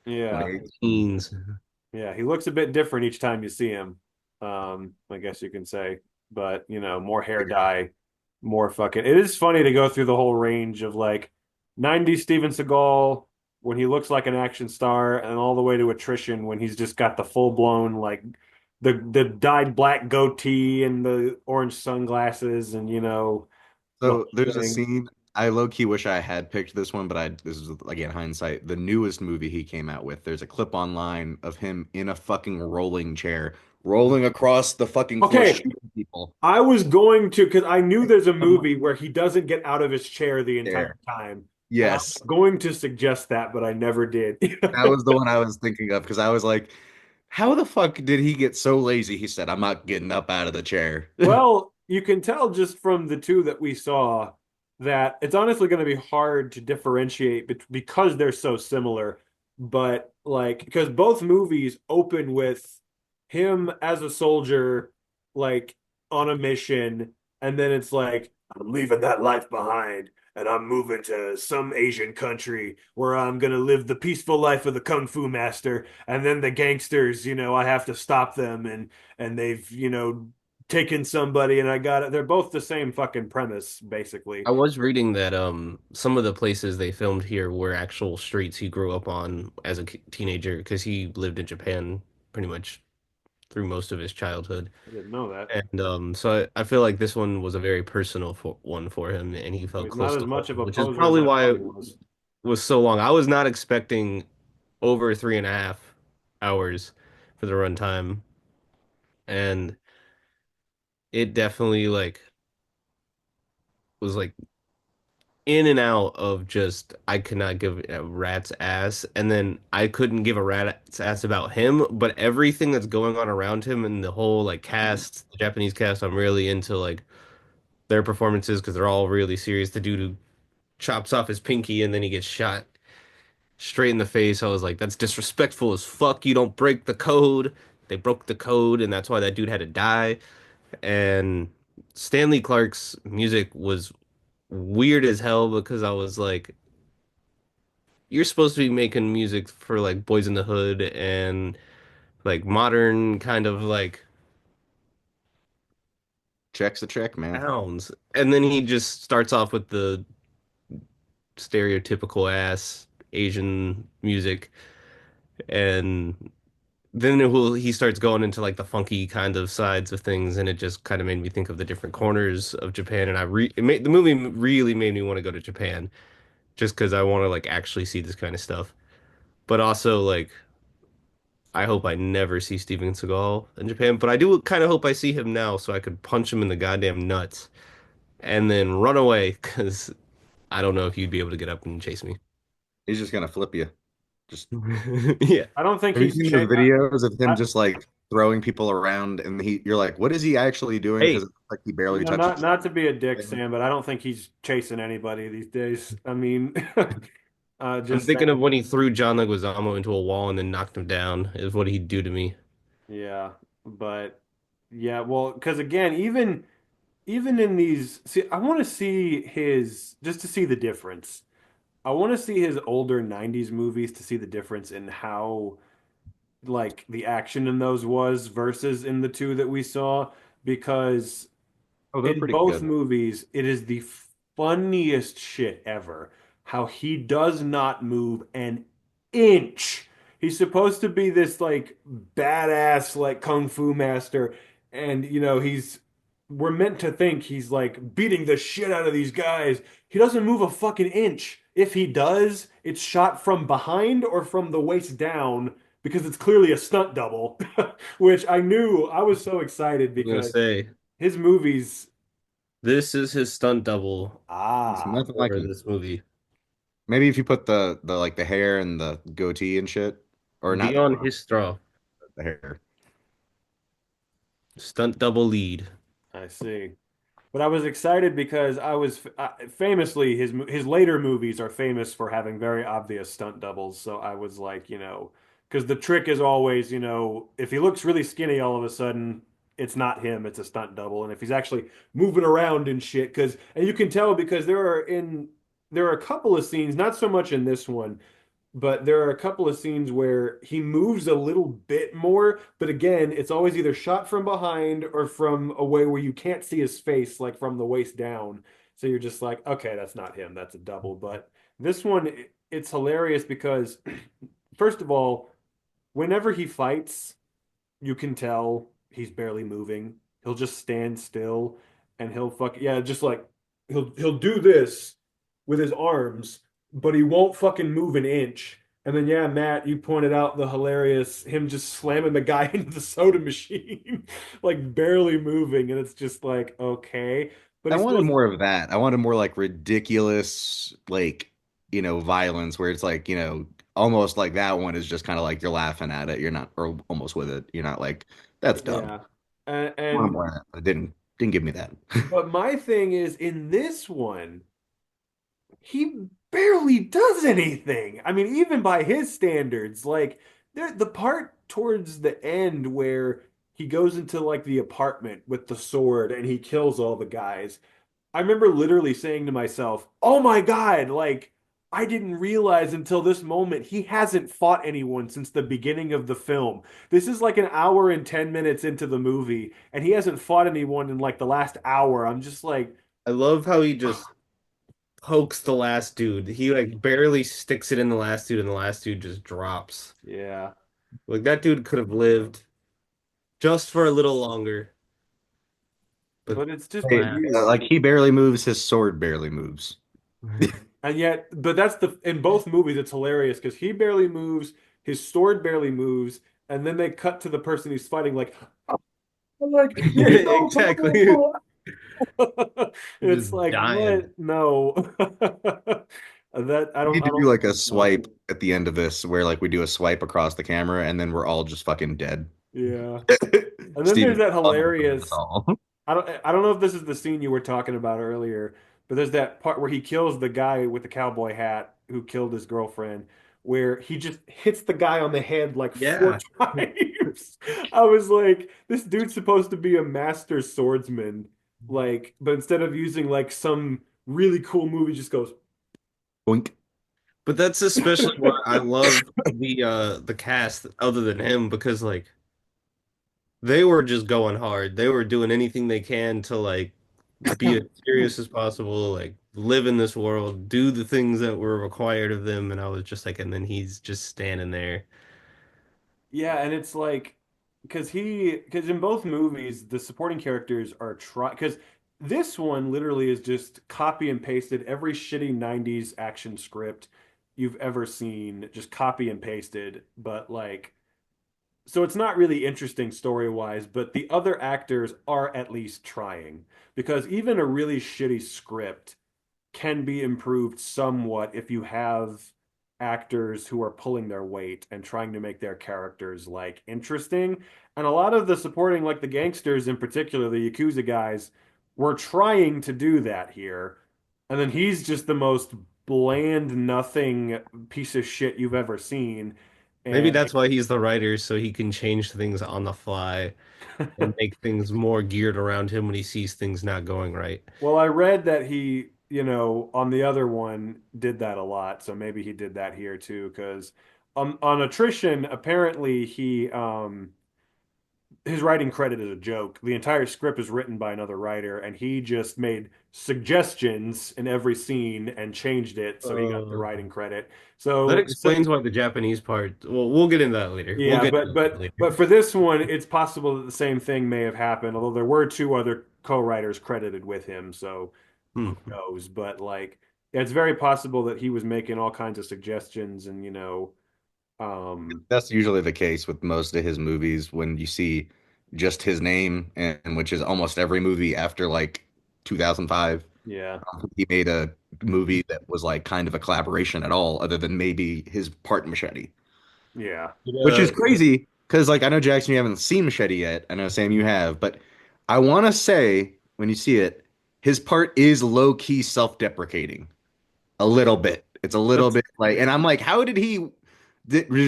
Yeah. 28. teens. Yeah, he looks a bit different each time you see him. I guess you can say, but more hair dye, more fucking. It is funny to go through the whole range of like 90s Steven Seagal when he looks like an action star, and all the way to Attrition when he's just got the full blown like the dyed black goatee and the orange sunglasses, and the So whole there's a thing. scene. I low key wish I had picked this one, but this is again hindsight. The newest movie he came out with. There's a clip online of him in a fucking rolling chair, rolling across the fucking floor, Okay, shooting people. I was going to, because I knew there's a movie where he doesn't get out of his chair the entire There. time. And I Yes, was going to suggest that, but I never did. that was the one I was thinking of because I was like, how the fuck did he get so lazy? He said, "I'm not getting up out of the chair." Well, you can tell just from the two that we saw that it's honestly going to be hard to differentiate because they're so similar. But like, because both movies open with him as a soldier, like on a mission, and then it's like, I'm leaving that life behind and I'm moving to some Asian country where I'm going to live the peaceful life of the Kung Fu master. And then the gangsters, I have to stop them, and they've, taken somebody, and I got it. They're both the same fucking premise, basically. I was reading that some of the places they filmed here were actual streets he grew up on as a teenager because he lived in Japan pretty much through most of his childhood. I didn't know that. And so I feel like this one was a very personal one for him, and he felt He's close not as to much of home, a which is poser as probably I why thought it he was. was so long. I was not expecting over 3.5 hours for the runtime, and it definitely was in and out of just I could not give a rat's ass, and then I couldn't give a rat's ass about him, but everything that's going on around him and the whole cast, the Japanese cast, I'm really into their performances because they're all really serious. The dude who chops off his pinky and then he gets shot straight in the face. I was like, that's disrespectful as fuck. You don't break the code. They broke the code, and that's why that dude had to die. And Stanley Clark's music was weird as hell because I was like, you're supposed to be making music for Boys in the Hood and modern kind of Check's a check, man. sounds. And then he just starts off with the stereotypical ass Asian music, and then he starts going into the funky kind of sides of things, and it just kind of made me think of the different corners of Japan, and the movie really made me want to go to Japan just because I want to actually see this kind of stuff. But also I hope I never see Steven Seagal in Japan, but I do kind of hope I see him now so I could punch him in the goddamn nuts and then run away because I don't know if you'd be able to get up and chase me. He's just gonna flip you. Just Yeah. I don't think have you he's seen the videos of him I, just like throwing people around, and you're like, what is he actually doing? Hey, Because it's like he barely not touches. not to be a dick, Sam, but I don't think he's chasing anybody these days. I mean, I'm just thinking of saying. when he threw John Leguizamo into a wall and then knocked him down is what he'd do to me. Yeah, but yeah, well, because again, even in these, see, I want to see his just to see the difference. I want to see his older 90s movies to see the difference in how like the action in those was versus in the two that we saw, because Oh, they're in pretty both good. movies, it is the funniest shit ever. How he does not move an inch. He's supposed to be this like badass like kung fu master, and we're meant to think he's like beating the shit out of these guys. He doesn't move a fucking inch. If he does, it's shot from behind or from the waist down because it's clearly a stunt double, which I knew. I was so excited I'm gonna because say his movies. this is his stunt double It's Ah, nothing like for him. this movie. Maybe if you put the like the hair and the goatee and shit, or not Dion Histra, the hair. stunt double lead. I see. But I was excited because I was famously his later movies are famous for having very obvious stunt doubles. So I was like, because the trick is always, if he looks really skinny all of a sudden, it's not him, it's a stunt double. And if he's actually moving around and shit, and you can tell because there are a couple of scenes, not so much in this one, but there are a couple of scenes where he moves a little bit more, but again, it's always either shot from behind or from a way where you can't see his face, like from the waist down. So you're just like, okay, that's not him, that's a double. But this one, it's hilarious because, first of all, whenever he fights, you can tell he's barely moving. He'll just stand still and yeah, just like he'll do this with his arms, but he won't fucking move an inch. And then yeah, Matt, you pointed out the hilarious him just slamming the guy into the soda machine, like barely moving, and it's just like, okay. But I he's wanted supposed more of that. I wanted more like ridiculous, like, violence where it's like, almost like that one is just kind of like you're laughing at it. You're not, or almost with it. You're not like, that's dumb. yeah. I wanted And more of that, but it didn't give me that. but my thing is in this one, he barely does anything. I mean, even by his standards, like the part towards the end where he goes into like the apartment with the sword and he kills all the guys. I remember literally saying to myself, "Oh my God, like I didn't realize until this moment he hasn't fought anyone since the beginning of the film. This is like an hour and 10 minutes into the movie and he hasn't fought anyone in like the last hour." I'm just like, I love how he just pokes the last dude. He like barely sticks it in the last dude, and the last dude just drops. yeah. Like that dude could have lived just for a little longer, but But it's just Hey, weird. like he barely moves, his sword barely moves. And yet, but that's in both movies, it's hilarious because he barely moves, his sword barely moves, and then they cut to the person he's fighting, like, I'm like, you're so exactly. powerful. It's Just like, dying. what? No. That We need I to do don't like a know. swipe at the end of this where like we do a swipe across the camera and then we're all just fucking dead. Yeah. And then there's Steven that Seagal for us hilarious. all. I don't know if this is the scene you were talking about earlier, but there's that part where he kills the guy with the cowboy hat who killed his girlfriend, where he just hits the guy on the head like four Yeah. times. I was like, this dude's supposed to be a master swordsman, like, but instead of using like some really cool movie, just goes. Boink. But that's especially why I love the cast other than him because like they were just going hard. They were doing anything they can to like be as serious as possible, like live in this world, do the things that were required of them, and I was just like, and then he's just standing there. Yeah, and it's like because in both movies the supporting characters are try because this one literally is just copy and pasted every shitty 90s action script you've ever seen, just copy and pasted, but like so it's not really interesting story-wise, but the other actors are at least trying because even a really shitty script can be improved somewhat if you have actors who are pulling their weight and trying to make their characters like interesting. And a lot of the supporting, like the gangsters in particular, the Yakuza guys, were trying to do that here. And then he's just the most bland, nothing piece of shit you've ever seen. Maybe And that's why he's the writer, so he can change things on the fly and make things more geared around him when he sees things not going right. well, I read that he, on the other one did that a lot. So maybe he did that here too, because On Attrition, apparently his writing credit is a joke. The entire script is written by another writer, and he just made suggestions in every scene and changed it, so he got the Uh, writing credit. that So, explains why the Japanese part. Well, we'll get into that later. We'll yeah, get but into that but later. but for this one, it's possible that the same thing may have happened, although there were two other co-writers credited with him, so Hmm. who knows? But like, yeah, it's very possible that he was making all kinds of suggestions, and That's usually the case with most of his movies when you see just his name, and which is almost every movie after like 2005. yeah, He made a movie that was like kind of a collaboration at all, other than maybe his part in Machete, yeah. which is Uh, crazy because like I know Jackson, you haven't seen Machete yet. I know Sam, you have, but I want to say when you see it, his part is low key self-deprecating a little bit. It's a little That's bit like, and I'm like, how did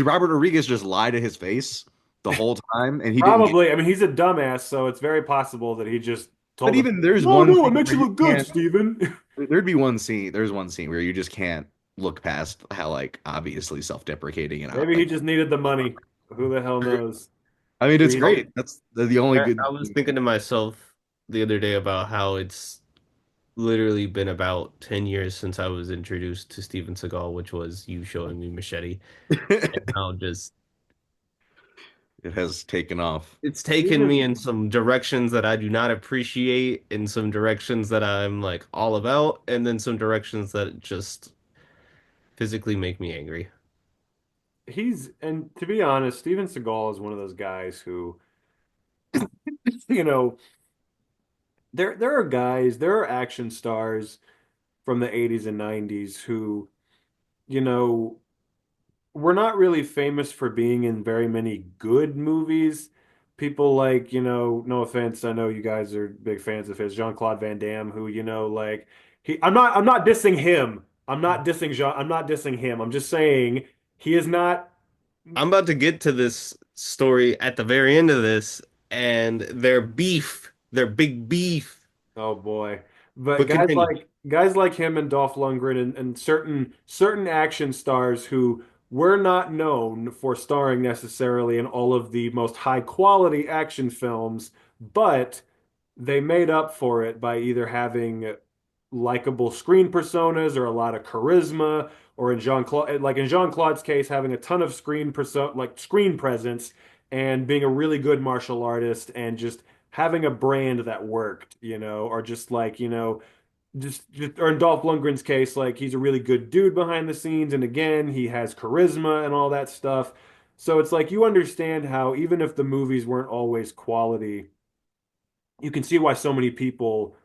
Robert Rodriguez just lie to his face the whole time and he didn't get? probably. I mean, he's a dumbass, so it's very possible that he just But told him, even there's "No, one no, it scene makes where you you look good, can't. Steven." There'd be one scene. There's one scene where you just can't look past how like obviously self-deprecating and Maybe he like. just needed the money. Who the hell knows? I mean, it's Maybe he great. That's the only good. I was thinking to myself the other day about how it's literally been about 10 years since I was introduced to Steven Seagal, which was you showing me Machete, and It how just has taken off. it's taken me even in some directions that I do not appreciate, in some directions that I'm like all about, and then some directions that just physically make me angry. and to be honest, Steven Seagal is one of those guys who, you know, there are action stars from the 80s and 90s who, you know, we're not really famous for being in very many good movies. People like, no offense, I know you guys are big fans of his, Jean-Claude Van Damme, who, like I'm not dissing him. I'm not dissing him. I'm just saying he is not. I'm about to get to this story at the very end of this, and their big beef. Oh boy. But But continue. guys like him and Dolph Lundgren and certain action stars who were not known for starring necessarily in all of the most high quality action films, but they made up for it by either having likable screen personas or a lot of charisma, or in Jean-Claude's case, having a ton of screen presence and being a really good martial artist and just having a brand that worked, or just like, just or in Dolph Lundgren's case, like he's a really good dude behind the scenes, and again, he has charisma and all that stuff. So it's like you understand how even if the movies weren't always quality, you can see why so many people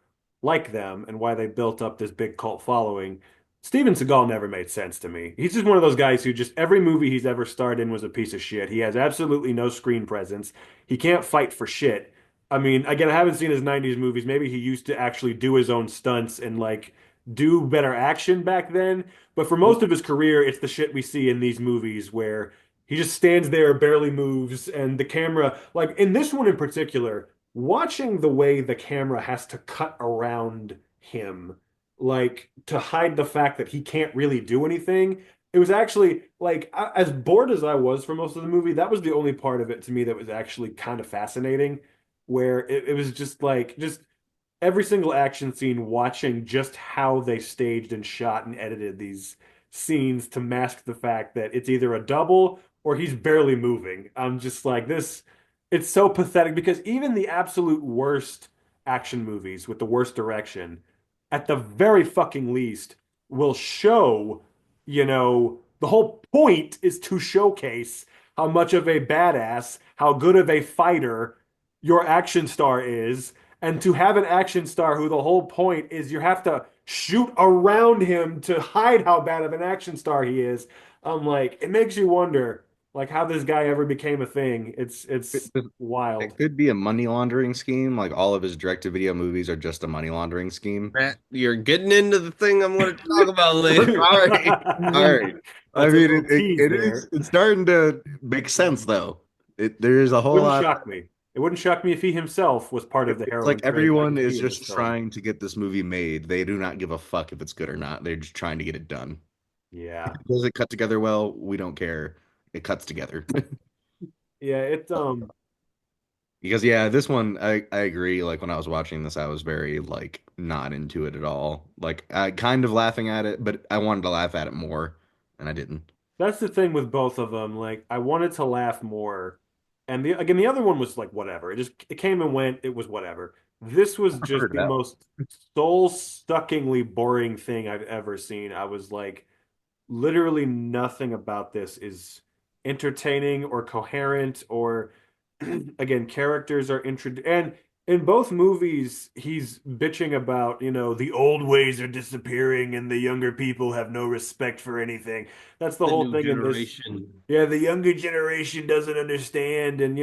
like them and why they built up this big cult following. Steven Seagal never made sense to me. He's just one of those guys who just every movie he's ever starred in was a piece of shit. He has absolutely no screen presence. He can't fight for shit. I mean, again, I haven't seen his 90s movies. Maybe he used to actually do his own stunts and like do better action back then. But for most of his career, it's the shit we see in these movies where he just stands there, barely moves, and the camera, like in this one in particular, watching the way the camera has to cut around him, like to hide the fact that he can't really do anything. It was actually like, as bored as I was for most of the movie, that was the only part of it to me that was actually kind of fascinating, where it was just like, just every single action scene, watching just how they staged and shot and edited these scenes to mask the fact that it's either a double or he's barely moving. I'm just like, this, it's so pathetic because even the absolute worst action movies with the worst direction, at the very fucking least, will show, the whole point is to showcase how much of a badass, how good of a fighter your action star is, and to have an action star who the whole point is you have to shoot around him to hide how bad of an action star he is. I'm like, it makes you wonder like how this guy ever became a thing. It's wild. It could be a money laundering scheme. Like all of his direct-to-video movies are just a money laundering scheme. Matt, you're getting into the thing I'm going to talk about later. All right, all right. I That's a mean, little tease it is. there. It's starting to make sense, though. There's a whole Wouldn't lot. shock me. It wouldn't shock me if he himself was part of the It's heroin like trade like everyone is he in this just film. trying to get this movie made. They do not give a fuck if it's good or not. They're just trying to get it done. Yeah. Does it cut together well? We don't care. it cuts together. Yeah, it Because yeah, this one I agree. Like when I was watching this, I was very like not into it at all. Like I kind of laughing at it, but I wanted to laugh at it more, and I didn't. that's the thing with both of them. Like I wanted to laugh more, and the other one was like whatever. It came and went. It was whatever. This was I've just heard the that. most soul-suckingly boring thing I've ever seen. I was like, literally nothing about this is entertaining or coherent or again, characters are introduced, and in both movies, he's bitching about, the old ways are disappearing and the younger people have no respect for anything. That's the The whole new thing in this. generation. Yeah, the younger generation doesn't understand, and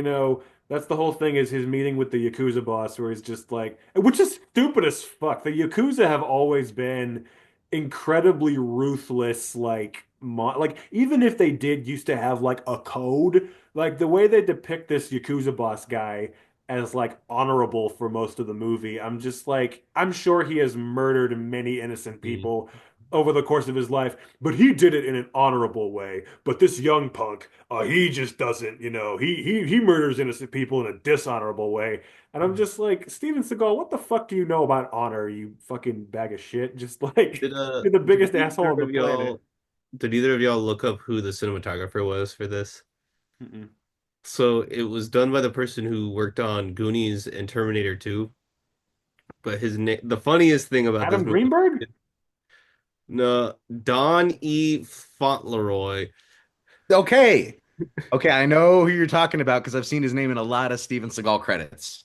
that's the whole thing is his meeting with the Yakuza boss, where he's just like, which is stupid as fuck. The Yakuza have always been incredibly ruthless, like even if they did used to have like a code, like the way they depict this Yakuza boss guy as like honorable for most of the movie, I'm just like, I'm sure he has murdered many innocent people over the course of his life, but he did it in an honorable way. But this young punk, he just doesn't, he murders innocent people in a dishonorable way. And I'm just like, Steven Seagal, what the fuck do you know about honor, you fucking bag of shit? Just like, you're the Did biggest asshole on the planet. either of y'all look up who the cinematographer was for this? Mm-mm. So it was done by the person who worked on Goonies and Terminator 2. But his name, the funniest thing about this Adam movie, Greenberg? no, Don E. Fauntleroy. Okay, okay, I know who you're talking about because I've seen his name in a lot of Steven Seagal credits.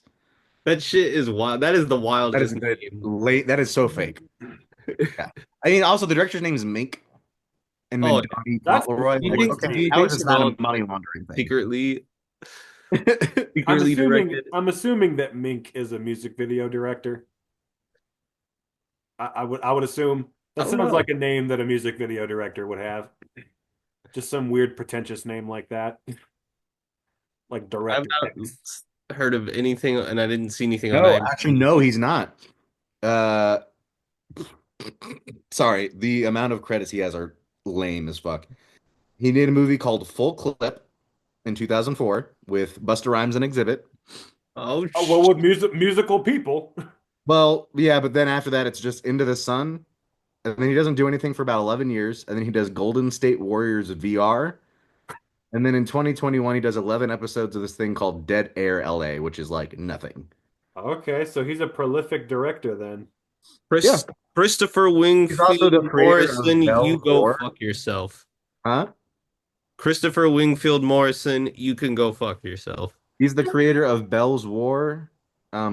That shit is wild. That is the That is wildest the name. late. That is so fake. Yeah. I mean, also the director's name is Mink, and then Oh, Donnie That's Fauntleroy. do you Like, think okay, do you how is think this not a Seagal money laundering thing? secretly I'm secretly assuming directed? I'm assuming that Mink is a music video director. I would assume I that don't sounds know. like a name that a music video director would have. Just some weird pretentious name like that. Like I've Director not X. heard of anything, and I didn't see anything on No, actually, IMDb. no, he's not. Uh, sorry, the amount of credits he has are lame as fuck. He did a movie called Full Clip in 2004 with Busta Rhymes and Exhibit. Oh, Oh well, with musical people. Well, yeah, but then after that, it's just Into the Sun, and then he doesn't do anything for about 11 years, and then he does Golden State Warriors VR, and then in 2021 he does 11 episodes of this thing called Dead Air LA, which is like nothing. Okay, so he's a prolific director then. Yeah, Chris, Christopher he's also Wingfield the creator of Morrison, you Bell's go War. fuck yourself. Huh? Christopher Wingfield Morrison, you can go fuck yourself. He's the creator of Bell's War,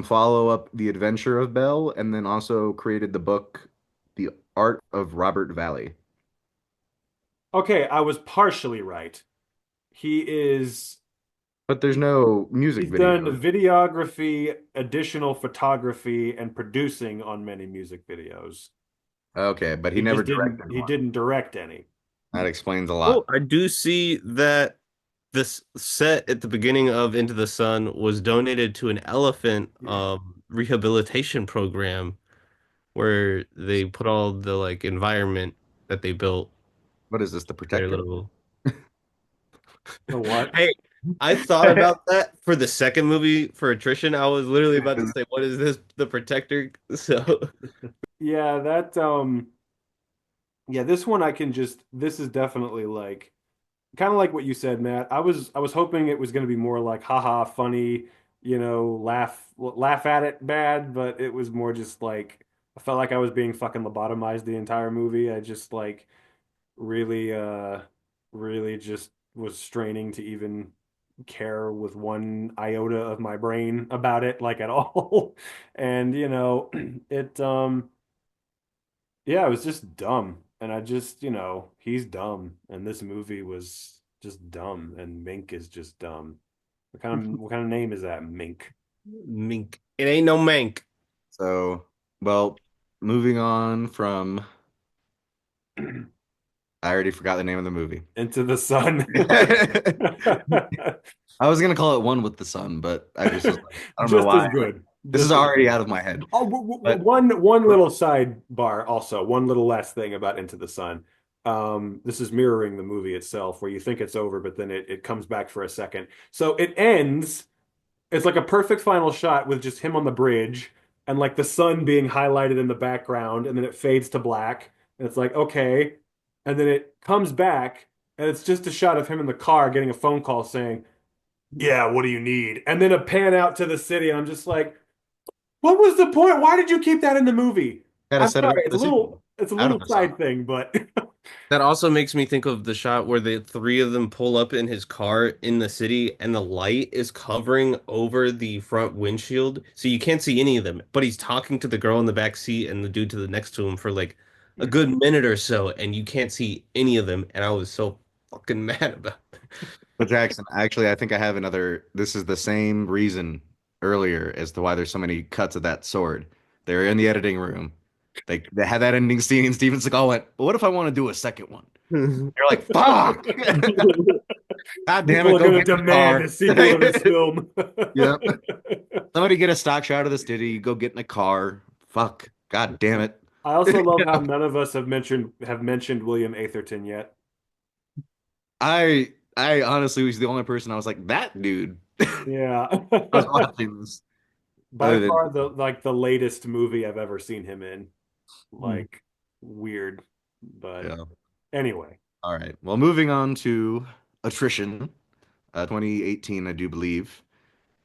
follow up The Adventure of Bell, and then also created the book The Art of Robert Valley. Okay, I was partially right. He is But there's no music he's done videos. videography, additional photography, and producing on many music videos. Okay, but he He never just didn't directed he one. didn't direct any. That explains a lot. Oh, I do see that this set at the beginning of Into the Sun was donated to an elephant rehabilitation program where they put all the like environment that they built What is this, The their Protector? little. The what? Hey, I thought about that for the second movie for Attrition. I was literally about to say, "What is this? The Protector?" So Yeah, that yeah, this one this is definitely like kind of like what you said, Matt. I was hoping it was going to be more like haha funny, laugh at it bad, but it was more just like I felt like I was being fucking lobotomized the entire movie. I just like really really just was straining to even care with one iota of my brain about it like at all. And it yeah, it was just dumb. And I just, he's dumb. And this movie was just dumb. And Mink is just dumb. What kind of name is that, Mink? mink. It ain't no mank. So, well, moving on from, I already forgot the name of the movie. Into the Sun. I was gonna call it One with the Sun, but I just was like, I don't know Just as why. good. This is Just as already good. out of my head. Oh, But one little sidebar also, one little last thing about Into the Sun. This is mirroring the movie itself, where you think it's over, but then it comes back for a second. So it ends. It's like a perfect final shot with just him on the bridge and like the sun being highlighted in the background, and then it fades to black, and it's like okay, and then it comes back, and it's just a shot of him in the car getting a phone call saying, "Yeah, what do you need?" And then a pan out to the city, and I'm just like, what was the point? Why did you keep that in the movie? Gotta I'm set it sorry, up for the sequel. it's a Out of little the song. side thing, but That also makes me think of the shot where the three of them pull up in his car in the city and the light is covering over the front windshield. So you can't see any of them. But he's talking to the girl in the back seat and the dude to the next to him for like a good minute or so, and you can't see any of them. And I was so fucking mad about it. But Jackson, actually, I think I have another. This is the same reason earlier as to why there's so many cuts of that sword. They're in the editing room. They had that ending scene, and Steven Seagal went, "But what if I want to do a second one?" You're like, "Fuck! God damn people it! are Go going to get the demand car." a sequel of this film. Yep. Somebody get a stock shot of this ditty. Go get in a car. Fuck. God damn it. I also love how none of us have mentioned William Atherton yet. I honestly was the only person I was like, that dude. Yeah. I was watching this. By Other than far the latest movie I've ever seen him in. Hmm. Like weird, but Yeah. anyway. All right. Well, moving on to Attrition, 2018, I do believe.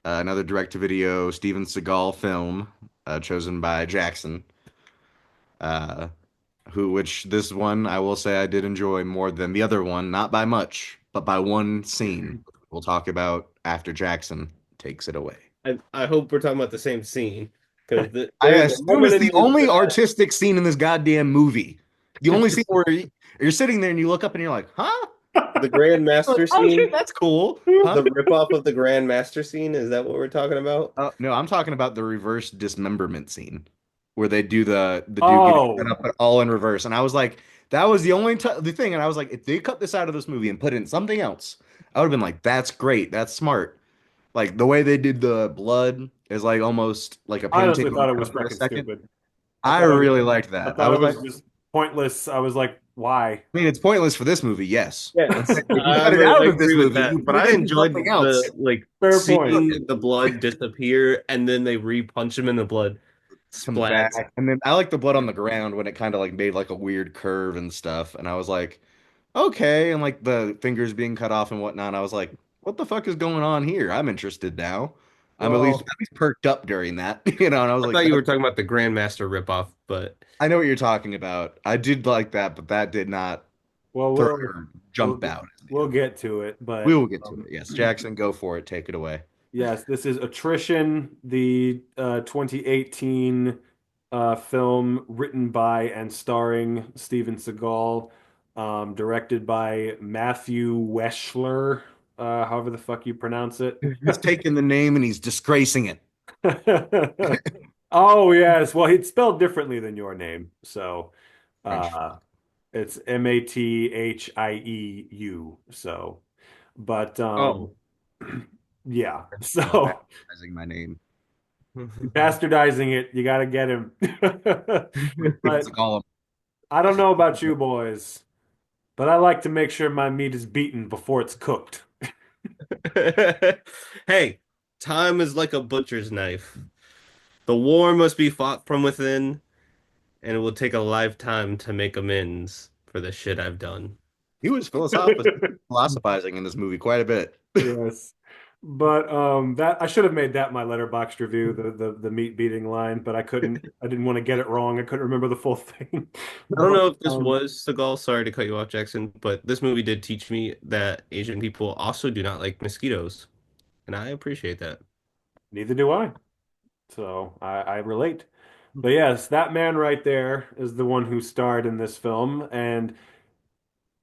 Another direct-to-video Steven Seagal film, chosen by Jackson. Uh, which this one I will say I did enjoy more than the other one, not by much, but by one scene. We'll talk about after Jackson takes it away. I hope we're talking about the same scene because I there was a assume moment it's in the this only artistic scene in this goddamn movie. The only scene where you're sitting there and you look up and you're like, huh? the Grand Like, Master oh shit, scene, that's cool. Huh? the ripoff of the Grand Master scene. Is that what we're talking about? No, I'm talking about the reverse dismemberment scene where they do the dude getting cut Oh, up but all in reverse. And I was like, that was the only the thing. And I was like, if they cut this out of this movie and put in something else, I would have been like, that's great. That's smart. Like the way they did the blood is like almost like a I honestly painting thought it was for a fucking second. stupid. I really liked I that. I thought it was like, was just pointless. I was like, why? I mean, it's pointless for this movie, yes. I'm Yes, saying if you cut it I out of this agree with movie, that. you But put I it in enjoyed something else. the like Fair point. seeing the blood disappear and then they re-punch him in the blood. Comes Splat. back, and then I like the blood on the ground when it kind of like made like a weird curve and stuff, and I was like, okay, and like the fingers being cut off and whatnot. I was like, what the fuck is going on here? I'm interested now. I'm Well, at least perked up during that, you know. And I was I like, thought you were talking about the Grandmaster ripoff, but I know what you're talking about. I did like that, but that did not well, throw we'll or we'll jump out. we'll get to it, We but will get to it. Yes, Jackson, go for it. Take it away. yes, this is Attrition, the 2018 film written by and starring Steven Seagal, directed by Matthew Weschler, however the fuck you pronounce it. He's taking the name and he's disgracing it. Oh yes, well it's spelled differently than your name, so French. uh, it's Mathieu. So, but oh. yeah, Well, so bastardizing my name. bastardizing it, you got to get him. It's But a column. I don't know about you boys, but I like to make sure my meat is beaten before it's cooked. Hey, time is like a butcher's knife. The war must be fought from within, and it will take a lifetime to make amends for the shit I've done. He was philosophizing in this movie quite a bit. Yes. But that I should have made that my letterboxed review, the meat beating line, but I couldn't. I didn't want to get it wrong. I couldn't remember the full thing. I don't But, know if this was Seagal, sorry to cut you off, Jackson, but this movie did teach me that Asian people also do not like mosquitoes, and I appreciate that. neither do I. So I relate. But yes, that man right there is the one who starred in this film. And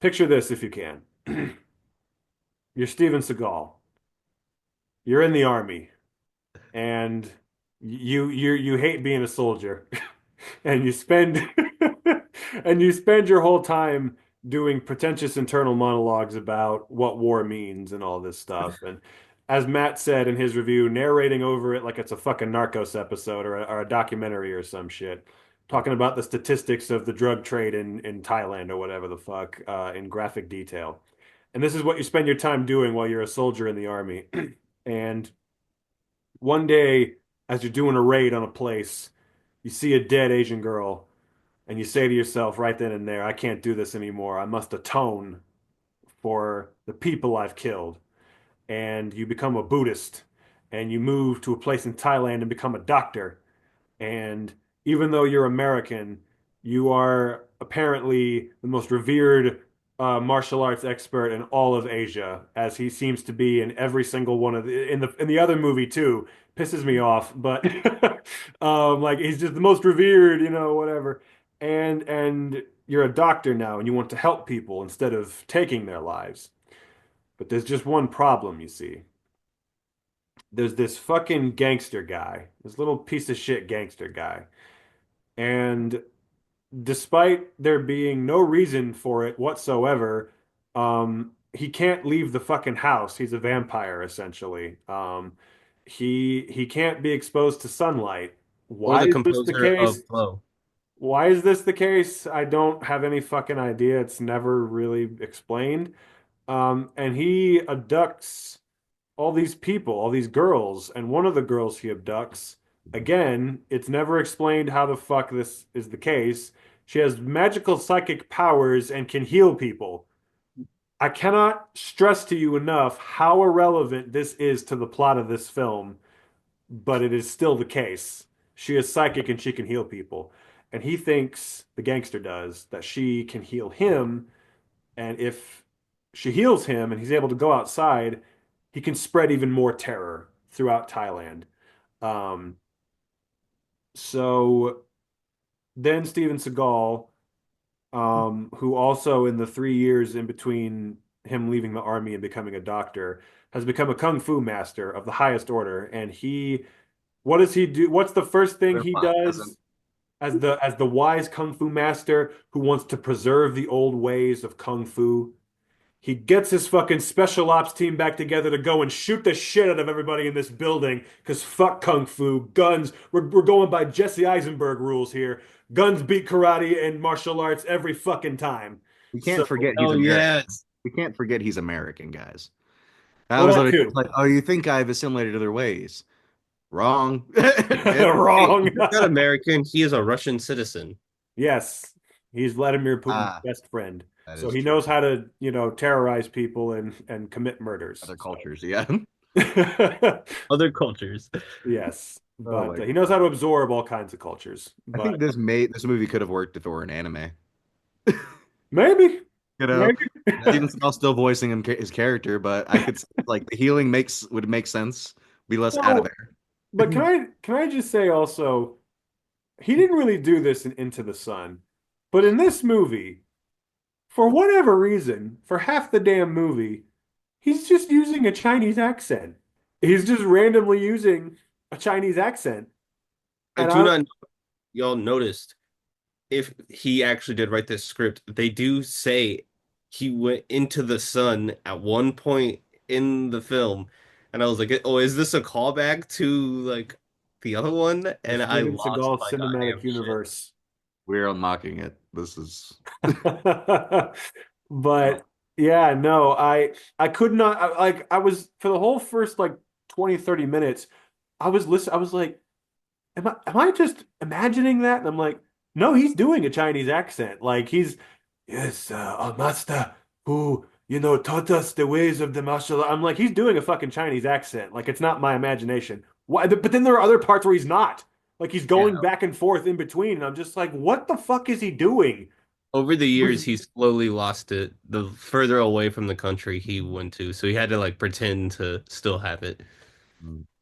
picture this if you can. You're Steven Seagal. You're in the army, and you hate being a soldier, and you spend and you spend your whole time doing pretentious internal monologues about what war means and all this stuff. And as Matt said in his review, narrating over it like it's a fucking Narcos episode or a documentary or some shit. talking about the statistics of the drug trade in Thailand or whatever the fuck in graphic detail. And this is what you spend your time doing while you're a soldier in the army. And one day, as you're doing a raid on a place, you see a dead Asian girl, and you say to yourself right then and there, I can't do this anymore. I must atone for the people I've killed. And you become a Buddhist, and you move to a place in Thailand and become a doctor. And even though you're American, you are apparently the most revered martial arts expert in all of Asia, as he seems to be in every single one of the other movie too. Pisses me off, but like he's just the most revered, whatever. And you're a doctor now, and you want to help people instead of taking their lives. But there's just one problem, you see. There's this fucking gangster guy, this little piece of shit gangster guy. And despite there being no reason for it whatsoever, he can't leave the fucking house. He's a vampire, essentially. He can't be exposed to sunlight. Or Why the is this the composer case? of Flow. Why is this the case? I don't have any fucking idea. It's never really explained. And he abducts all these people, all these girls, and one of the girls he abducts, again, it's never explained how the fuck this is the case. She has magical psychic powers and can heal people. I cannot stress to you enough how irrelevant this is to the plot of this film, but it is still the case. She is psychic and she can heal people. And he thinks, the gangster does, that she can heal him. And if she heals him and he's able to go outside, he can spread even more terror throughout Thailand. Um, so then Steven Seagal, who also in the 3 years in between him leaving the army and becoming a doctor, has become a kung fu master of the highest order. And what does he do? What's the first thing he does as the wise kung fu master who wants to preserve the old ways of kung fu? He gets his fucking special ops team back together to go and shoot the shit out of everybody in this building because fuck kung fu, guns. We're going by Jesse Eisenberg rules here. Guns beat karate and martial arts every fucking time. We can't forget he's Oh American. yes. We can't forget he's American, guys. That Well, was that literally too. like, oh, you think I've assimilated to their ways? Wrong. Wrong. He's not American. He is a Russian citizen. Yes, he's Vladimir Putin's Ah, best friend. that So is he true. knows how to, terrorize people and commit murders. Other cultures, yeah. Other cultures. Yes, Oh but my he knows how to absorb all kinds of cultures. I But think this movie could have worked if it were an anime. maybe, You know, maybe. Steven Seagal still voicing his character, but I could like the healing would make sense. Be less out of Well, there. but can I just say also, he didn't really do this in Into the Sun, but in this movie, for whatever reason, for half the damn movie, he's just using a Chinese accent. He's just randomly using a Chinese accent. I And do not know if y'all noticed if he actually did write this script. They do say he went into the sun at one point in the film, and I was like, "Oh, is this a callback to like the other one?" the And I Steven lost Seagal my cinematic goddamn shit. universe. We're unlocking it. This is But yeah, no, I could not like I was for the whole first like 20, 30 minutes, I was like, am I just imagining that? And I'm like, no, he's doing a Chinese accent. Like he's yes, a master who, taught us the ways of the martial art. I'm like, he's doing a fucking Chinese accent. Like it's not my imagination. Why? But then there are other parts where he's not. Like he's going Yeah. back and forth in between, and I'm just like, what the fuck is he doing? Over the years, he slowly lost it the further away from the country he went to, so he had to like pretend to still have it.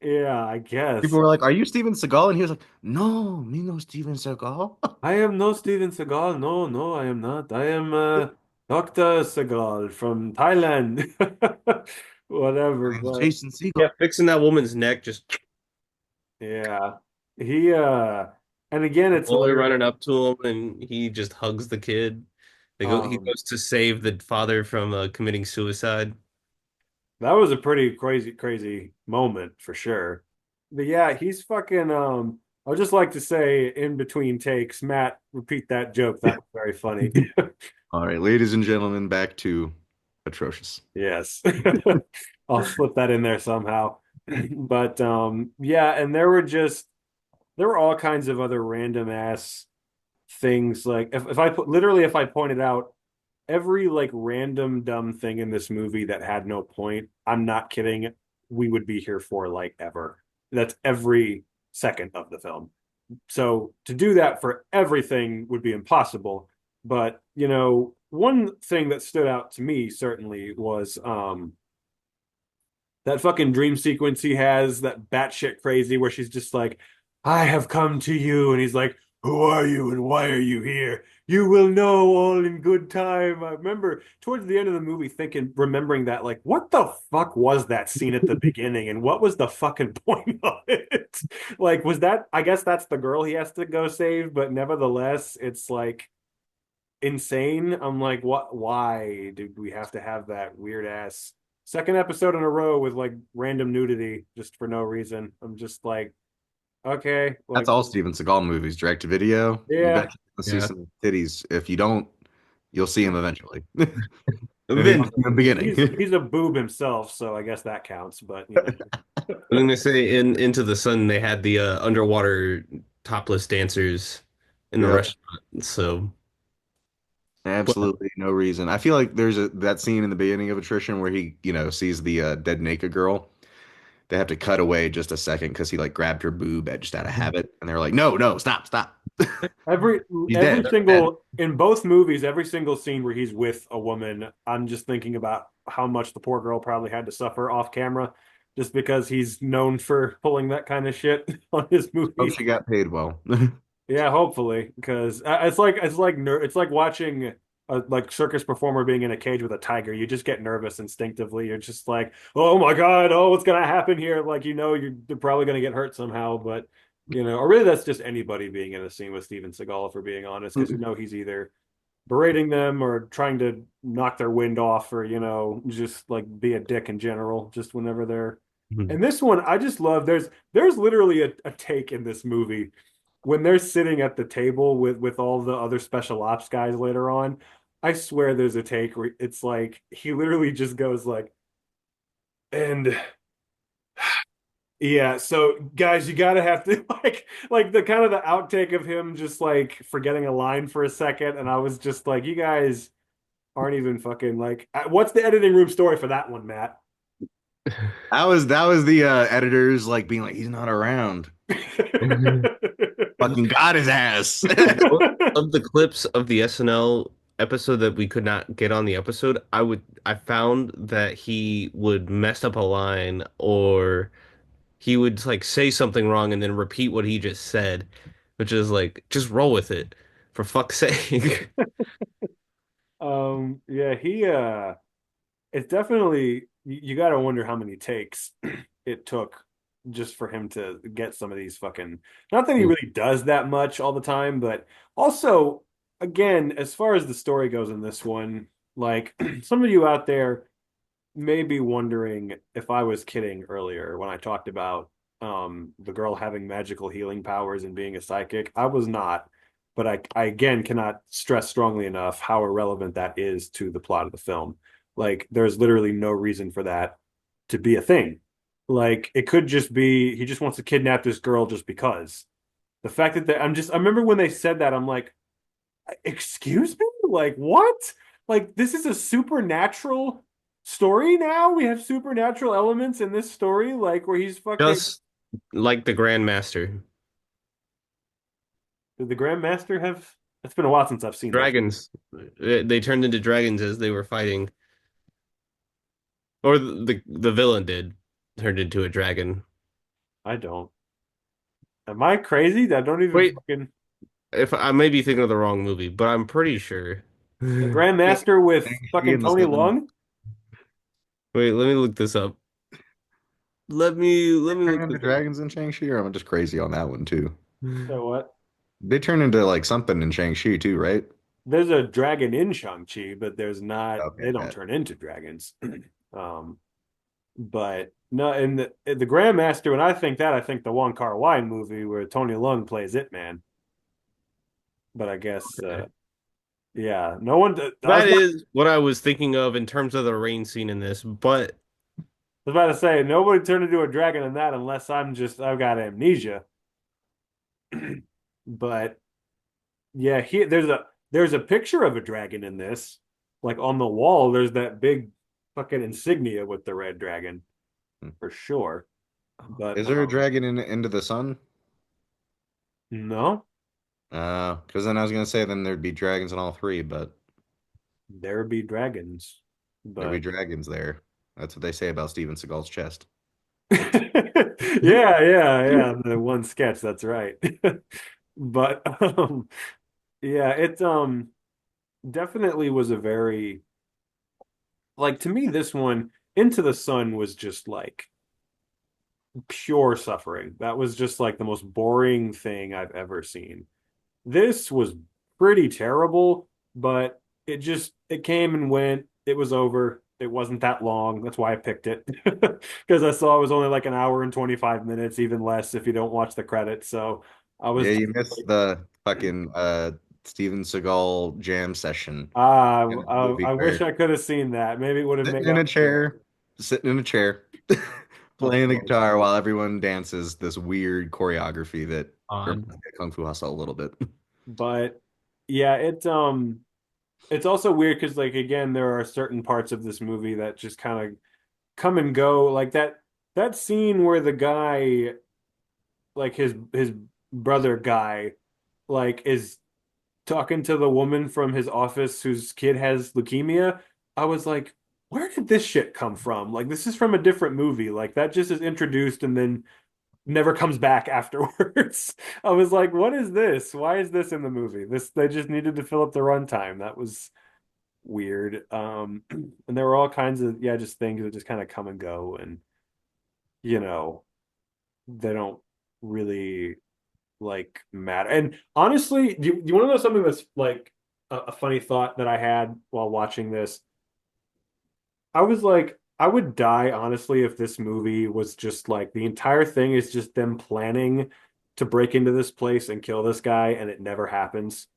Yeah, I people guess. were like, "Are you Steven Seagal?" And he was like, "No, me no Steven Seagal." I am no Steven Seagal. No, no, I am not. I am Dr. Seagal from Thailand. Whatever, I'm but Jason Seagal. Yeah, fixing that woman's neck, just yeah. He and again it's boy hilarious. running up to him, and he just hugs the kid. He Um goes to save the father from committing suicide. that was a pretty crazy moment for sure. But yeah, he's fucking I would just like to say, in between takes, Matt, repeat that joke. That was very funny. All right, ladies and gentlemen, back to atrocious. Yes. I'll slip that in there somehow. But yeah, and there were all kinds of other random ass things. Like if I put literally if I pointed out every like random dumb thing in this movie that had no point, I'm not kidding, we would be here for like ever. That's every second of the film. So to do that for everything would be impossible. But, one thing that stood out to me certainly was that fucking dream sequence he has, that batshit crazy, where she's just like, I have come to you. And he's like, who are you and why are you here? You will know all in good time. I remember towards the end of the movie remembering that, like, what the fuck was that scene at the beginning? And what was the fucking point of it? Like, I guess that's the girl he has to go save, but nevertheless, it's like insane. I'm like, why did we have to have that weird ass second episode in a row with like random nudity just for no reason? I'm just like, okay, like, That's all Steven Seagal movies, direct to video. You yeah. bet you'll see Yeah. some titties. If you don't, you'll see him eventually. Maybe Vin, in the beginning. He's a boob himself, so I guess that counts. But I'm gonna say in Into the Sun they had the underwater topless dancers in the Yeah. restaurant. So Absolutely no reason. I feel like there's that scene in the beginning of Attrition where he, sees the dead naked girl. They have to cut away just a second because he like grabbed her boob just out of habit, and they're like, "No, no, stop, stop." every He's every dead. single in both movies, every single scene where he's with a woman, I'm just thinking about how much the poor girl probably had to suffer off camera, just because he's known for pulling that kind of shit on his Hope movies. she got paid well. Yeah, hopefully, because it's like watching a like circus performer being in a cage with a tiger. You just get nervous instinctively. You're just like, oh my God, oh, what's gonna happen here? Like, you're probably gonna get hurt somehow, but or really that's just anybody being in a scene with Steven Seagal, for being honest, because he's either berating them or trying to knock their wind off, or just like be a dick in general, just whenever they're. And this one, I just love. There's literally a take in this movie when they're sitting at the table with all the other special ops guys later on. I swear there's a take where it's like he literally just goes like, and yeah, so guys, you gotta have to like the kind of the outtake of him just like forgetting a line for a second, and I was just like, you guys aren't even fucking like, what's the editing room story for that one, Matt? That was the editors like being like, he's not around. Fucking got his ass. of the clips of the SNL episode that we could not get on the episode, I found that he would mess up a line, or he would like say something wrong and then repeat what he just said, which is like, just roll with it, for fuck's sake. Yeah, it's definitely, you got to wonder how many takes it took just for him to get some of these fucking, not that he really does that much all the time, but also, again, as far as the story goes in this one, like some of you out there may be wondering if I was kidding earlier when I talked about the girl having magical healing powers and being a psychic. I was not, but I again cannot stress strongly enough how irrelevant that is to the plot of the film. Like, there's literally no reason for that to be a thing. Like, it could just be he just wants to kidnap this girl just because. The fact that I remember when they said that, I'm like, excuse me? Like, what? Like, this is a supernatural story now? We have supernatural elements in this story, like where he's fucking. Just like the Grandmaster. Did the Grandmaster have? It's been a while since I've seen that. Dragons. They turned into dragons as they were fighting. Or the villain did, turned into a dragon. I don't. Am I crazy? I don't even Wait. fucking. If I may be thinking of the wrong movie, but I'm pretty sure. The Grandmaster with fucking in the Tony seven. Leung? Wait, let me look this up. Let me Turn look into this up. dragons in Shang-Chi, or am I just crazy on that one too? So what? They turn into like something in Shang-Chi too, right? There's a dragon in Shang-Chi, but there's not. Okay, They don't bet. turn into dragons. But no, in the Grandmaster, when I think the Wong Kar-wai movie where Tony Leung plays It Man. But I guess, yeah, no one. That is what I was thinking of in terms of the rain scene in this, but I was about to say nobody turned into a dragon in that unless I've got amnesia. But yeah, there's a picture of a dragon in this. Like on the wall, there's that big fucking insignia with the red dragon for sure. But Is there a dragon in Into the Sun? no, Because then I was gonna say then there'd be dragons in all three, but there be dragons. there'd be But dragons there. That's what they say about Steven Seagal's chest. yeah, the one sketch, that's right. But yeah, it definitely was a very like to me this one Into the Sun was just like pure suffering. That was just like the most boring thing I've ever seen. This was pretty terrible, but it came and went. It was over. It wasn't that long. That's why I picked it. Because I saw it was only like an hour and 25 minutes, even less if you don't watch the credits. So I was Yeah, you missed the fucking Steven Seagal jam session. ah, In a movie I wish where I could have seen that. Maybe it would have sitting made in up a chair, sitting in a chair, playing the for it. guitar while everyone dances this weird choreography that odd. reminds me of Kung Fu Hustle a little bit. But yeah, it's also weird because like again, there are certain parts of this movie that just kind of come and go. Like that scene where the guy, like his brother guy, like is talking to the woman from his office whose kid has leukemia. I was like, where did this shit come from? Like this is from a different movie. Like that just is introduced and then never comes back afterwards. I was like, what is this? Why is this in the movie? This they just needed to fill up the runtime. That was weird. And there were all kinds of yeah, just things that just kind of come and go, and you know, they don't really like matter. And honestly, do you want to know something that's like a funny thought that I had while watching this? I was like, I would die honestly if this movie was just like the entire thing is just them planning to break into this place and kill this guy and it never happens.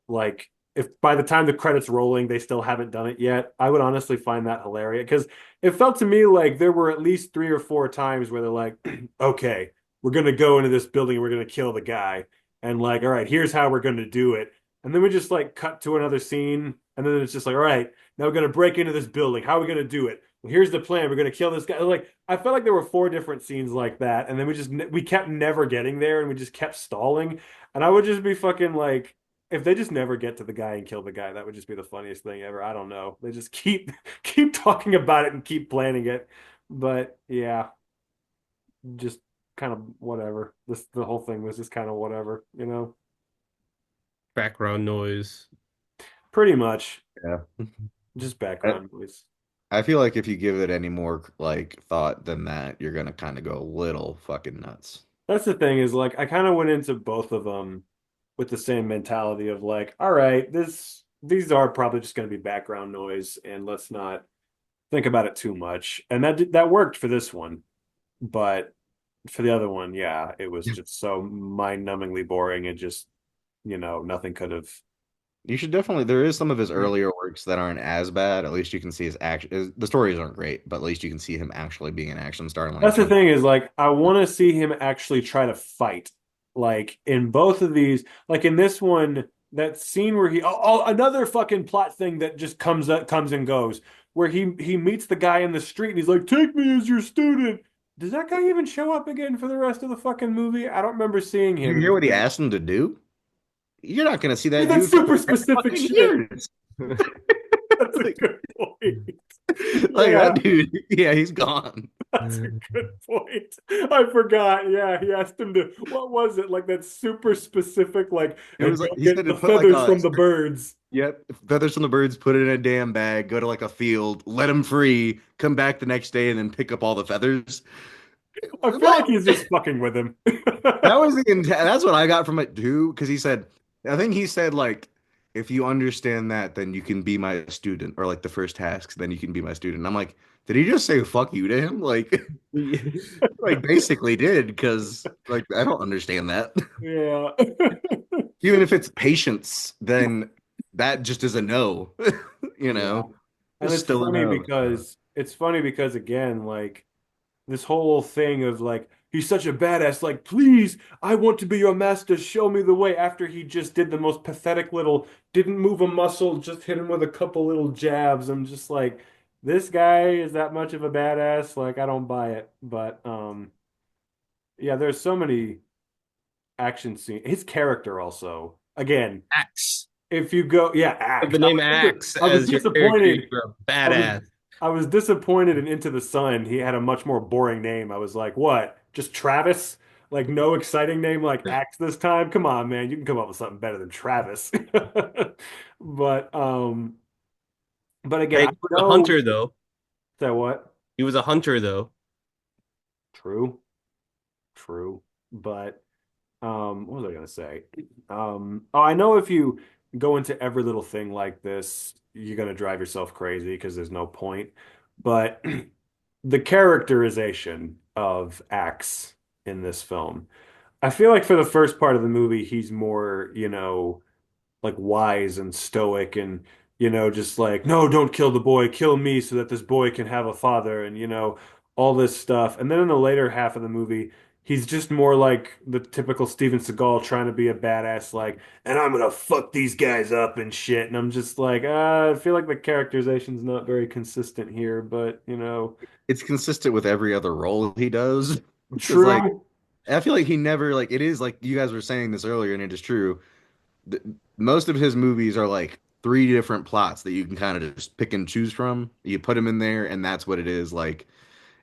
Like if by the time the credits rolling they still haven't done it yet, I would honestly find that hilarious because it felt to me like there were at least 3 or 4 times where they're like, okay, we're gonna go into this building and we're gonna kill the guy. And like, all right, here's how we're gonna do it. And then we just like cut to another scene, and then it's just like, all right, now we're gonna break into this building. How are we gonna do it? Well, here's the plan. We're gonna kill this guy. Like, I felt like there were 4 different scenes like that, and then we kept never getting there, and we just kept stalling. And I would just be fucking like, if they just never get to the guy and kill the guy, that would just be the funniest thing ever. I don't know. They just keep talking about it and keep planning it. But yeah, just kind of whatever. The whole thing was just kind of whatever, you know. Background noise. Pretty much Yeah. just I, background noise. I feel like if you give it any more like thought than that, you're gonna kind of go a little fucking nuts. That's the thing is like I kind of went into both of them with the same mentality of like, all right, these are probably just going to be background noise, and let's not think about it too much. And that worked for this one, but for the other one, yeah, it was just so mind-numbingly boring. It just, nothing could have. You should definitely. There is some of his earlier works that aren't as bad. At least you can see his action. The stories aren't great, but at least you can see him actually being an action star. In That's the like thing is like I want to see him actually try to fight. Like in both of these, like in this one, that scene where another fucking plot thing that just comes and goes, where he meets the guy in the street and he's like, "Take me as your student." Does that guy even show up again for the rest of the fucking movie? I don't remember seeing you him. hear what he asked him to do? You're not gonna see that That's dude for super specific fucking shit. years. That's a good point. Like Yeah. that dude, yeah, he's gone. That's a good point. I forgot. Yeah, he asked him to. What was it? Like that super specific. Like, It was like go he get said the to put like feathers a from the birds. yep, feathers from the birds, put it in a damn bag, go to like a field, let him free, come back the next day, and then pick up all the feathers. I feel What? like he's just fucking with him. That was the intent. That's what I got from it too, because he said, I think he said like, if you understand that, then you can be my student, or like the first task, then you can be my student. I'm like, did he just say fuck you to him? Like, like basically did because like I don't understand that. Yeah. Even if it's patience, then that just is a no. You Yeah. know, And just still a no. it's funny because again, like this whole thing of like he's such a badass, like please, I want to be your master, show me the way after he just did the most pathetic little didn't move a muscle, just hit him with a couple little jabs. I'm just like, this guy is that much of a badass? Like I don't buy it. But yeah, there's so many action scenes. His character also. Again, Axe. if you go, yeah, With Axe. the name Axe I was as your character, disappointed. you're a I was badass. I was disappointed in Into the Sun. He had a much more boring name. I was like, what? Just Travis? Like no exciting name like Axe this time? Come on, man. You can come up with something better than Travis. But but again, Hey, I he was a know hunter though. that what? He was a hunter though. True. True. But what was I gonna say? Oh, I know if you go into every little thing like this, you're gonna drive yourself crazy because there's no point. But the characterization of Axe in this film, I feel like for the first part of the movie, he's more, like wise and stoic and just like no, don't kill the boy, kill me so that this boy can have a father and all this stuff. And then in the later half of the movie he's just more like the typical Steven Seagal trying to be a badass, like, and I'm gonna fuck these guys up and shit. And I'm just like, I feel like the characterization's not very consistent here, but It's consistent with every other role he does. Because like true. I feel like he never like it is like you guys were saying this earlier, and it is true. th- Most of his movies are like three different plots that you can kind of just pick and choose from. You put him in there, and that's what it is like.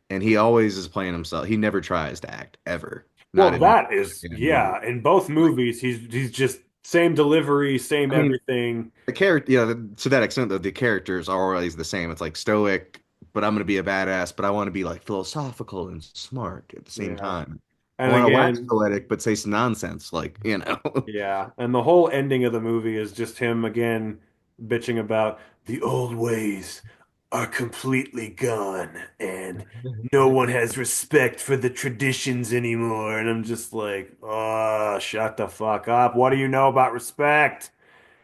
And he always is playing himself. He never tries to act ever. Not Well, in one that is, in a movie. yeah, in both Like, movies, he's just same delivery, same I mean, everything. the character, yeah, to that extent, though, the characters are always the same. It's like stoic, but I'm gonna be a badass, but I want to be like philosophical and smart at the same Yeah. time. I And want to wax again, poetic, but say some nonsense, like you know. yeah, and the whole ending of the movie is just him again bitching about the old ways are completely gone and no one has respect for the traditions anymore. And I'm just like, oh, shut the fuck up. What do you know about respect?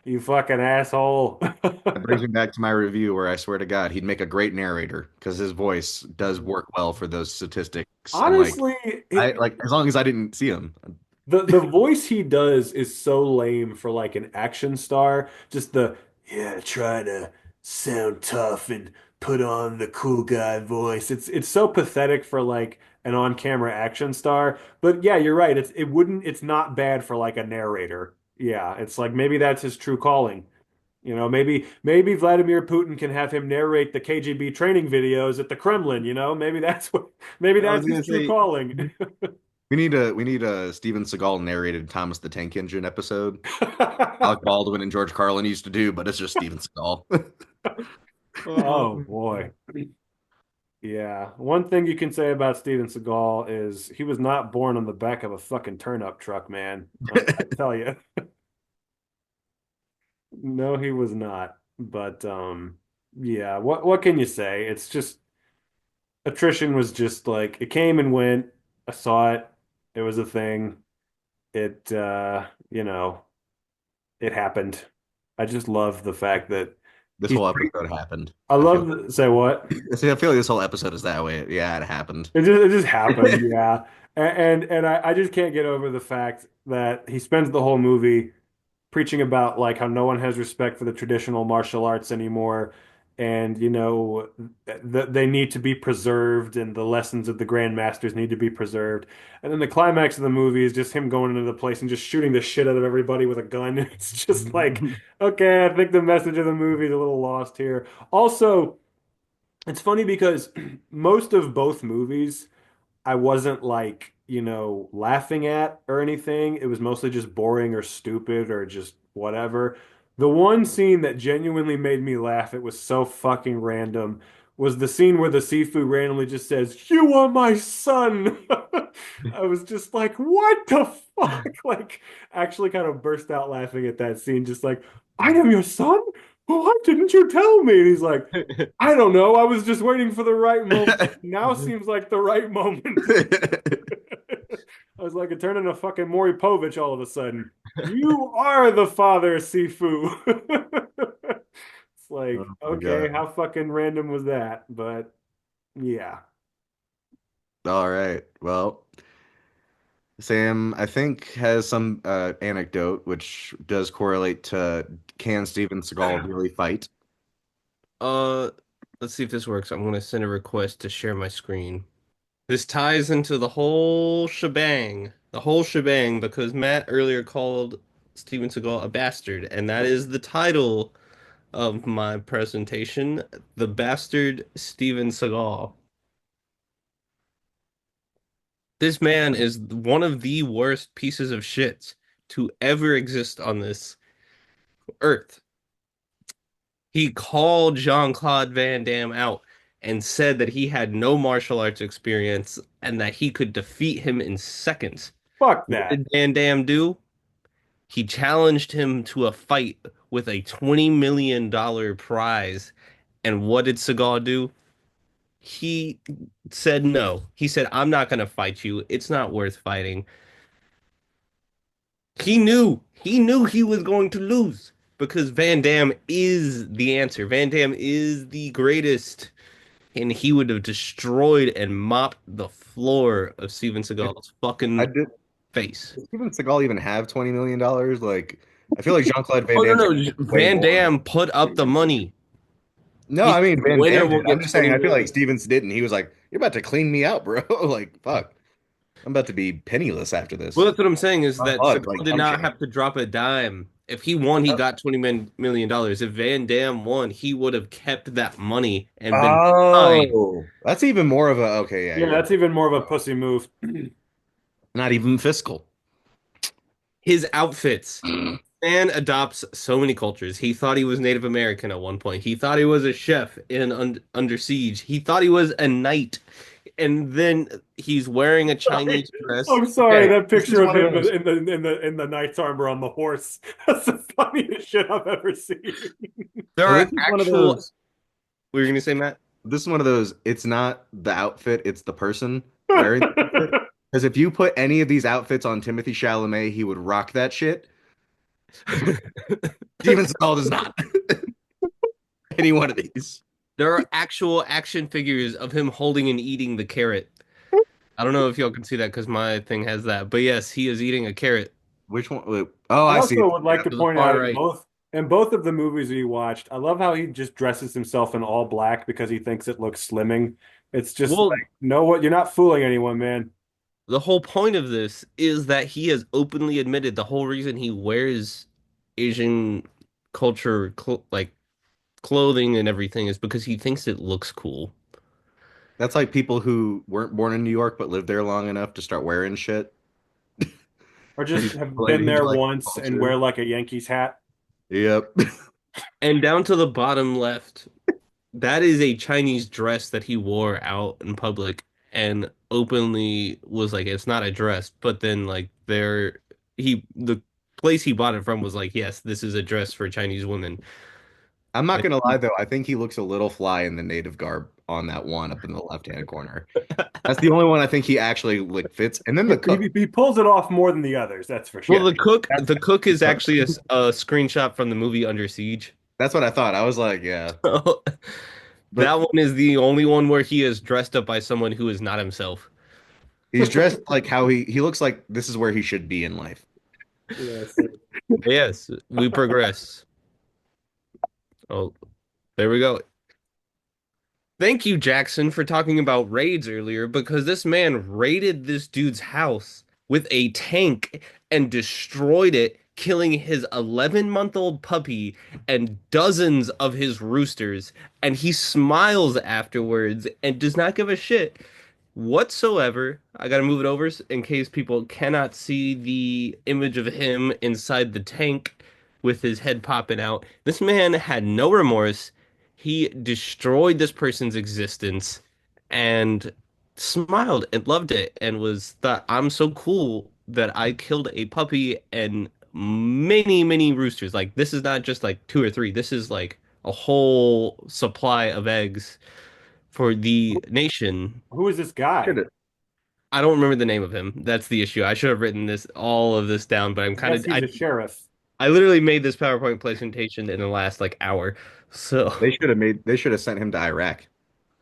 You fucking asshole. That brings me back to my review where I swear to God, he'd make a great narrator because his voice does work well for those statistics. And like, Honestly, I like as long as I didn't see him. the voice he does is so lame for like an action star. Just the yeah, try to sound tough and put on the cool guy voice. It's so pathetic for like an on-camera action star. But yeah, you're right. It's not bad for like a narrator. Yeah, it's like maybe that's his true calling. Maybe Vladimir Putin can have him narrate the KGB training videos at the Kremlin, maybe I was that's his gonna true say calling. we need a Steven Seagal narrated Thomas the Tank Engine episode. Alec Baldwin and George Carlin used to do, but it's just Steven Seagal. Oh boy. Yeah. One thing you can say about Steven Seagal is he was not born on the back of a fucking turnip truck, man. I tell you. No, he was not. But yeah, what can you say? It's just attrition was just like it came and went. I saw it. It was a thing. It it happened. I just love the fact that This he's whole pre episode happened. I I feel love say what? I feel like this whole episode is that way. Yeah, it happened. It just happened, yeah. And I just can't get over the fact that he spends the whole movie preaching about like how no one has respect for the traditional martial arts anymore, and that they need to be preserved, and the lessons of the grandmasters need to be preserved. And then the climax of the movie is just him going into the place and just shooting the shit out of everybody with a gun. It's just like, okay, I think the message of the movie is a little lost here. Also, it's funny because most of both movies I wasn't like, laughing at or anything. It was mostly just boring or stupid or just whatever. The one scene that genuinely made me laugh, it was so fucking random, was the scene where the Sifu randomly just says, "You are my son." I was just like, what the fuck? Like, actually kind of burst out laughing at that scene, just like, I am your son? Why didn't you tell me? And he's like, I don't know. I was just waiting for the right moment. Now seems like the right moment. I was like, it turned into fucking Maury Povich all of a sudden. You are the father, Sifu. It's Oh like, my okay, God. how fucking random was that? But yeah. All right. Well, Sam, I think, has some anecdote which does correlate to can Steven Seagal really fight? Uh, let's see if this works. I'm gonna send a request to share my screen. This ties into the whole shebang. The whole shebang because Matt earlier called Steven Seagal a bastard, and that is the title of my presentation, The Bastard Steven Seagal. This man is one of the worst pieces of shit to ever exist on this earth. He called Jean-Claude Van Damme out and said that he had no martial arts experience and that he could defeat him in seconds. Fuck What that. did Van Damme do? He challenged him to a fight with a $20 million prize. And what did Seagal do? He said no. He said, I'm not going to fight you. It's not worth fighting. He knew he was going to lose because Van Damme is the answer. Van Damme is the greatest. And he would have destroyed and mopped the floor of Steven Seagal's I fucking did. face. Does Steven Seagal even have $20 million? Like, I feel like Jean-Claude Van Oh no Damme's no! way Van more. Damme put up the money. No, He I said, mean the Van winner Damme will did. I'm get just 20 saying. I feel like million. Stevens didn't. He was like, "You're about to clean me out, bro." Like, fuck. I'm about to be penniless after Well, this. that's what I'm saying is that Unplugged, Seagal like did chump not change. have to drop a dime. If he won, he got $20 million. If Van Damme won, he would have kept that money and been fine. Oh, that's even more of a okay. Yeah, Yeah, you're that's even more of a pussy move. not even fiscal. His outfits. Man adopts so many cultures. He thought he was Native American at one point. He thought he was a chef in Under Siege. He thought he was a knight, and then he's wearing a Sorry. Chinese dress. I'm sorry. Okay, That this is picture of one of him those. in the knight's armor on the horse. That's the funniest shit I've ever seen. There Well, are this is one of actual. those. What were you gonna say, Matt? This is one of those. It's not the outfit; it's the person wearing the outfit. Because if you put any of these outfits on Timothy Chalamet, he would rock that shit. Steven Seagal does not. Any one of these. There are actual action figures of him holding and eating the carrot. I don't know if y'all can see that because my thing has that, but yes, he is eating a carrot Which one? Wait. Oh, I I see. also would like to to the point far out right. in both of the movies we watched, I love how he just dresses himself in all black because he thinks it looks slimming. It's just Well, like, no, what you're not fooling anyone, man. the whole point of this is that he has openly admitted the whole reason he wears Asian culture like clothing and everything is because he thinks it looks cool. That's like people who weren't born in New York but lived there long enough to start wearing shit. Or just have Like, been who's there like once and wear culture. like a Yankees hat. Yep. And down to the bottom left, that is a Chinese dress that he wore out in public and openly was like, it's not a dress. But then like the place he bought it from was like, yes, this is a dress for Chinese women. I'm not And gonna lie though, I think he looks a little fly in the native garb on that one up in the left-hand corner. That's the only one I think he actually like fits. And then He, the cook. he pulls it off more than the others, that's for well, sure. the cook is actually a screenshot from the movie Under Siege. That's what I thought. I was like, yeah. That But one is the only one where he is dressed up by someone who is not himself. he's dressed like how he looks like this is where he should be in life. Yes. Yes, we progress. Oh, there we go. Thank you, Jackson, for talking about raids earlier because this man raided this dude's house with a tank and destroyed it, killing his 11-month-old puppy and dozens of his roosters. And he smiles afterwards and does not give a shit whatsoever. I gotta move it over in case people cannot see the image of him inside the tank with his head popping out. This man had no remorse. He destroyed this person's existence and smiled and loved it and was thought, I'm so cool that I killed a puppy and many roosters. Like this is not just like 2 or 3. This is like a whole supply of eggs for the nation. Who is this guy? I don't remember the name of him. That's the issue. I should have written all of this down, but I'm I kind guess of he's a sheriff. I literally made this PowerPoint presentation in the last like hour. So They should have sent him to Iraq.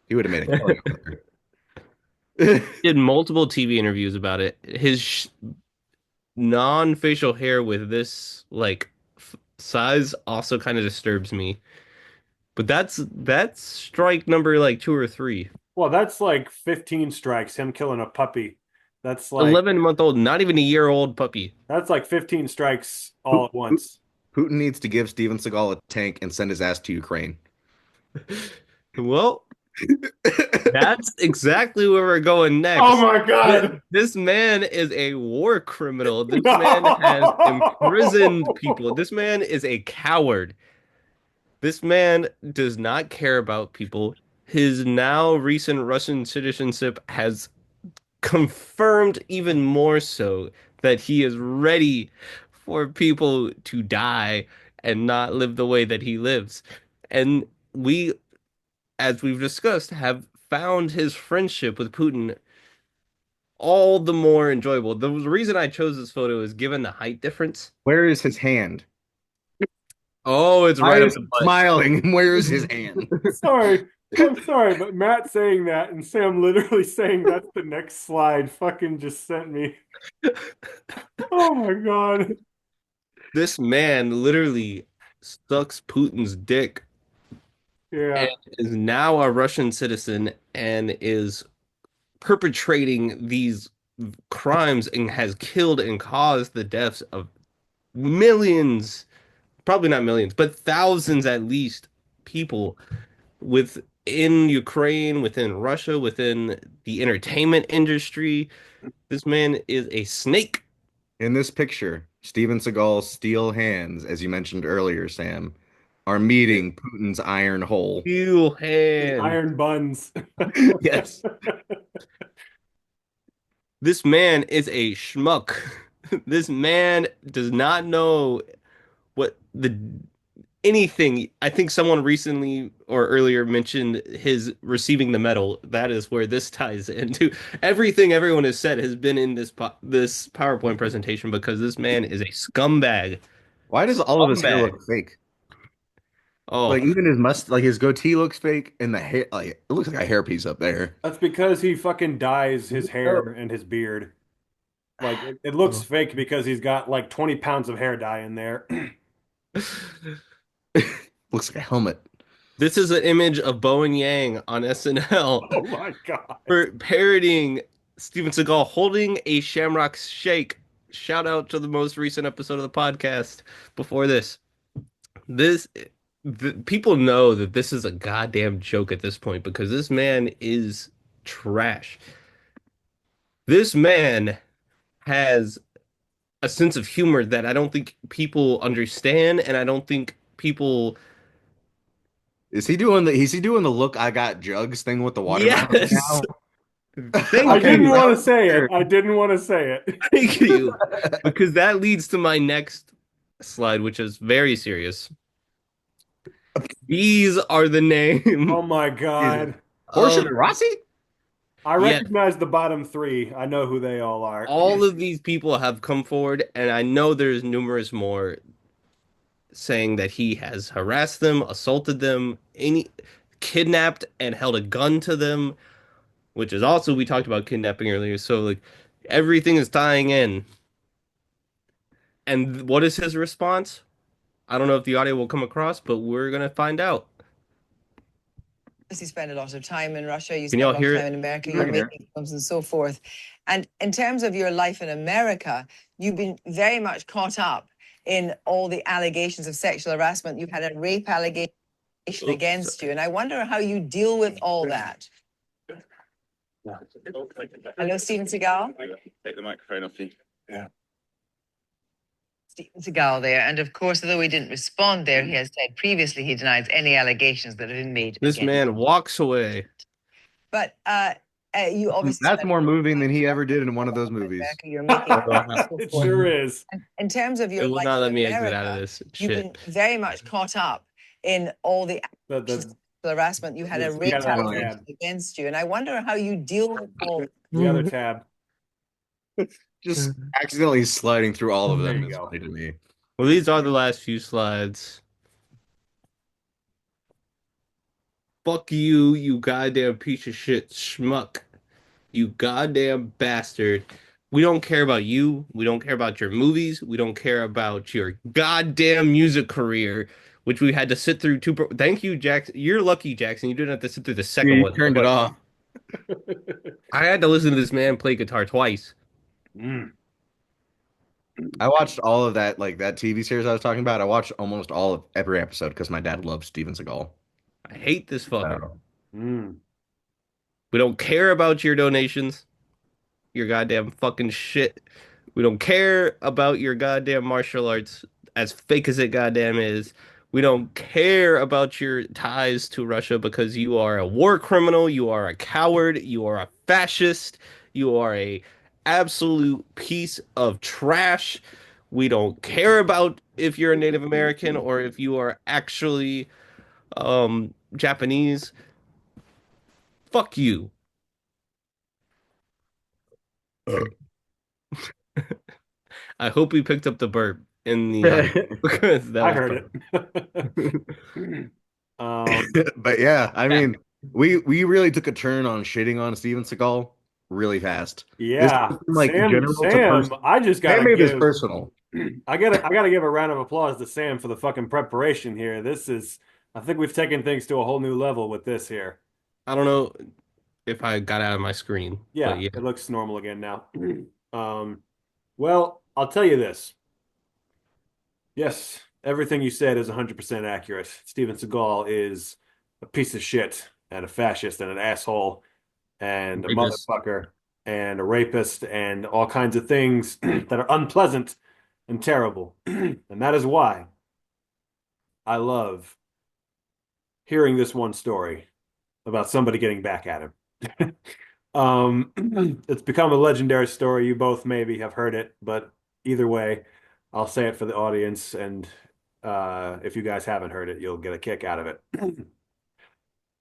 He would have made a killing over there. did multiple TV interviews about it. His non-facial hair with this like size also kind of disturbs me. But that's strike number like 2 or 3. Well, that's like 15 strikes, him killing a puppy. That's like 11-month-old, not even a year old puppy. that's like 15 strikes all at once. Putin needs to give Steven Seagal a tank and send his ass to Ukraine. Well, that's exactly where we're going next. Oh my God. This man is a war criminal. This man has imprisoned people. This man is a coward. This man does not care about people. His now recent Russian citizenship has confirmed even more so that he is ready for people to die and not live the way that he lives. And we, as we've discussed, have found his friendship with Putin all the more enjoyable. The reason I chose this photo is given the height difference. Where is his hand? Oh, it's right up the butt. Smiling. Where is his hand? Sorry. I'm sorry, but Matt saying that and Sam literally saying that's the next slide fucking just sent me. Oh my God. This man literally sucks Putin's dick Yeah. and is now a Russian citizen and is perpetrating these crimes and has killed and caused the deaths of millions, probably not millions, but thousands at least people within Ukraine, within Russia, within the entertainment industry. This man is a snake. In this picture, Steven Seagal's steel hands, as you mentioned earlier, Sam, are meeting Putin's iron hole. Steel hand. Iron buns. Yes. This man is a schmuck. This man does not know what anything. I think someone recently or earlier mentioned his receiving the medal. That is where this ties into. Everything everyone has said has been in this PowerPoint presentation because this man is a scumbag. Why does all of his hair look fake? Oh, Like even his goatee looks fake, and the hair, like it looks like a hairpiece up there. That's because he fucking dyes his hair and his beard. Like it looks fake because he's got like 20 pounds of hair dye in there. Looks like a helmet. this is an image of Bowen Yang on SNL. Oh my God. For parodying Steven Seagal holding a Shamrock Shake. Shout out to the most recent episode of the podcast before this. People know that this is a goddamn joke at this point because this man is trash. This man has a sense of humor that I don't think people understand, and I don't think people. Is he doing the look I got jugs thing with the water? Yes. Now? I didn't want to say it. I didn't want to say it. Thank you. Because that leads to my next slide, which is very serious. These are the name. Oh my God. Portia Rossi? I recognize the bottom 3. I know who they all are. All of these people have come forward, and I know there's numerous more saying that he has harassed them, assaulted them, kidnapped and held a gun to them, which is also, we talked about kidnapping earlier. So like everything is tying in. And what is his response? I don't know if the audio will come across, but we're going to find out. You spend a lot of time in Russia, you Can spend y'all a lot hear of it? time in America, you're making films and so forth. And in terms of your life in America, you've been very much caught up in all the allegations of sexual harassment. You've had a rape allegation against you. And I wonder how you deal with all that. Hello, Steven Seagal. Take the microphone off you. Yeah. Steven Seagal there. And of course, although he didn't respond there, he has said previously he denies any allegations that have been made. This man walks away. But you obviously That's spent more moving than he ever did in one of those movies. America. You're making It sure is. And in terms of It your will life not let in me exit out of America, this you've been shit. very much caught up in all the The harassment. You had a the rape other allegation tab. against you, and I wonder how you deal with all. The other tab. Just accidentally sliding through all of There them you is go. funny to me. Well, these are the last few slides. Fuck you, you goddamn piece of shit schmuck. You goddamn bastard. We don't care about you. We don't care about your movies. We don't care about your goddamn music career, which we had to sit through two. Thank you, Jackson. You're lucky, Jackson. You didn't have to sit through the second You one. turned it But off. I had to listen to this man play guitar twice. I watched all of that, like that TV series I was talking about. I watched almost all of every episode because my dad loves Steven Seagal. I hate this fucker. So, We don't care about your donations. Your goddamn fucking shit. We don't care about your goddamn martial arts, as fake as it goddamn is. We don't care about your ties to Russia because you are a war criminal, you are a coward, you are a fascist, you are a absolute piece of trash. We don't care about if you're a Native American or if you are actually Japanese. Fuck you. I hope we picked up the burp in the because that I was heard it. but yeah, I mean, we really took a turn on shitting on Steven Seagal really fast. Yeah, This is like Sam. general to Sam, personal. I just Sam gotta made this give. personal. I gotta give a round of applause to Sam for the fucking preparation here. This is, I think we've taken things to a whole new level with this here. I don't know if I got out of my screen, Yeah, but yeah. it looks normal again now. Well, I'll tell you this. Yes, everything you said is 100% accurate. Steven Seagal is a piece of shit and a fascist and an asshole and a Rapist. motherfucker and a rapist and all kinds of things that are unpleasant and terrible. And that is why I love hearing this one story about somebody getting back at him. It's become a legendary story. You both maybe have heard it, but either way, I'll say it for the audience, and if you guys haven't heard it, you'll get a kick out of it. There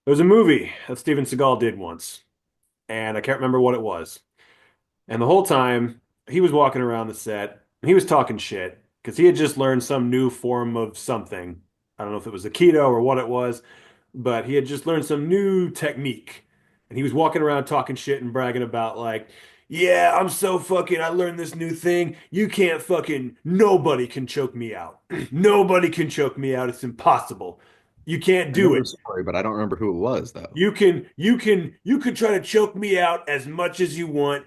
was a movie that Steven Seagal did once, and I can't remember what it was. And the whole time, he was walking around the set, and he was talking shit because he had just learned some new form of something. I don't know if it was Aikido or what it was, but he had just learned some new technique. And he was walking around talking shit and bragging about, like, yeah, I'm so fucking, I learned this new thing. You can't fucking, nobody can choke me out. Nobody can choke me out. It's impossible. You can't I do know it. the story, but I don't remember who it was though. You can try to choke me out as much as you want,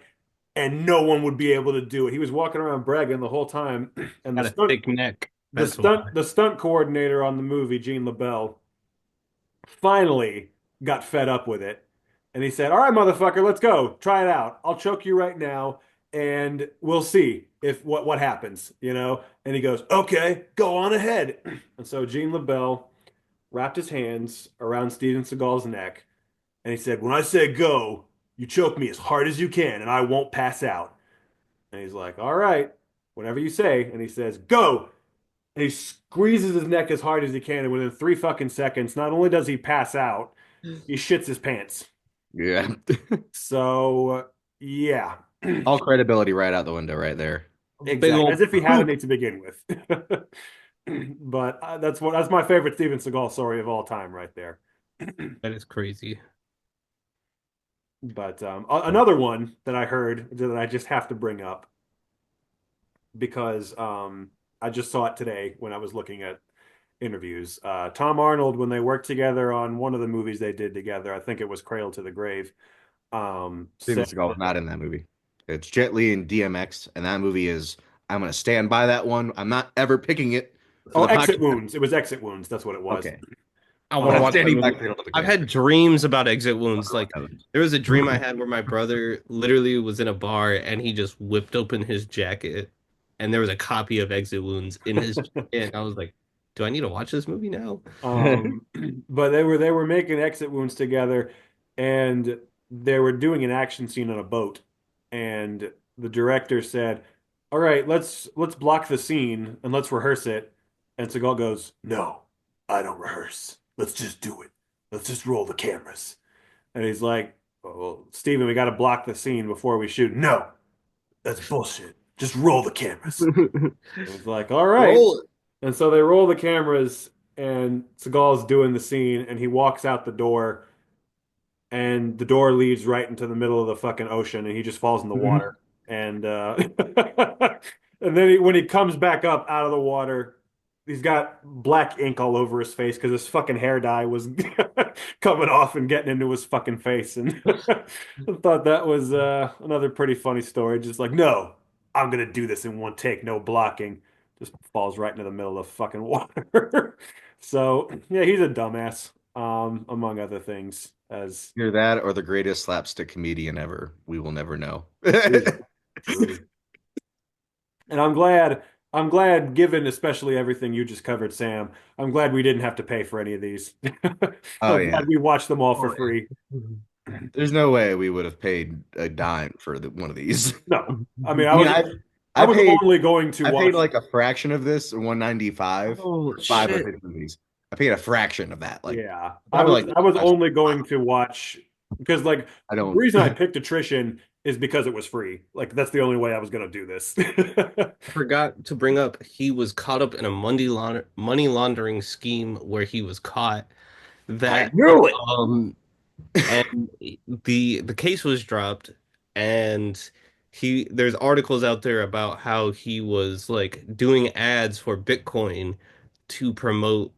and no one would be able to do it. He was walking around bragging the whole time, and Got a thick neck. That's why. the stunt coordinator on the movie, Gene LaBelle, finally got fed up with it, and he said, "All right, motherfucker, let's go. Try it out. I'll choke you right now, and we'll see if what happens, you know." And he goes, "Okay, go on ahead." And so Gene LaBelle wrapped his hands around Steven Seagal's neck, and he said, "When I say go, you choke me as hard as you can, and I won't pass out." And he's like, "All right, whatever you say." And he says, "Go." And he squeezes his neck as hard as he can, and within 3 fucking seconds, not only does he pass out, he shits his pants. Yeah. So, yeah. All credibility right out the window right there. Exactly. As if he had any to begin with. But that's my favorite Steven Seagal story of all time right there. That is crazy. But another one that I heard that I just have to bring up because I just saw it today when I was looking at interviews. Tom Arnold, when they worked together on one of the movies they did together, I think it was Cradle to the Grave. Steven said, Seagal is not in that movie. It's Jet Li and DMX, and that movie is. I'm gonna stand by that one. I'm not ever picking it. Oh, for the Exit podcast. Wounds. It was Exit Wounds. That's what it was. Okay. I want to watch that Standing movie. back Cradle to the I've Grave. had dreams about exit wounds. Like there was a dream I had where my brother literally was in a bar and he just whipped open his jacket and there was a copy of Exit Wounds in his and I was like, do I need to watch this movie now? But they were making Exit Wounds together, and they were doing an action scene on a boat, and the director said, "All right, let's block the scene and let's rehearse it." And Seagal goes, "No, I don't rehearse. Let's just do it. Let's just roll the cameras." And he's like, "Well, Steven, we got to block the scene before we shoot." "No, that's bullshit. Just roll the cameras." And he's like, "All right." Roll it. And so they roll the cameras, and Seagal's doing the scene, and he walks out the door, and the door leads right into the middle of the fucking ocean, and he just falls in the water. And and then when he comes back up out of the water, he's got black ink all over his face because his fucking hair dye was coming off and getting into his fucking face. And I thought that was another pretty funny story. Just like, no, I'm gonna do this in one take, no blocking. Just falls right into the middle of the fucking water. So yeah, he's a dumbass, among other things. As Either that or the greatest slapstick comedian ever. We will never know. True. And I'm glad, given especially everything you just covered, Sam, I'm glad we didn't have to pay for any of these. Oh, I'm yeah. glad we watched them all for free. There's no way we would have paid a dime for one of these. No, I mean, I was paid, only going to I watch. paid like a fraction of this, $195, Oh, five shit. of his movies. I paid a fraction of that. Like, Yeah, probably I was like only going to watch because like I the don't. reason I picked Attrition is because it was free. Like that's the only way I was going to do this. I forgot to bring up he was caught up in a money laundering scheme where he was caught that knew it. and the case was dropped, and there's articles out there about how he was like doing ads for Bitcoin to promote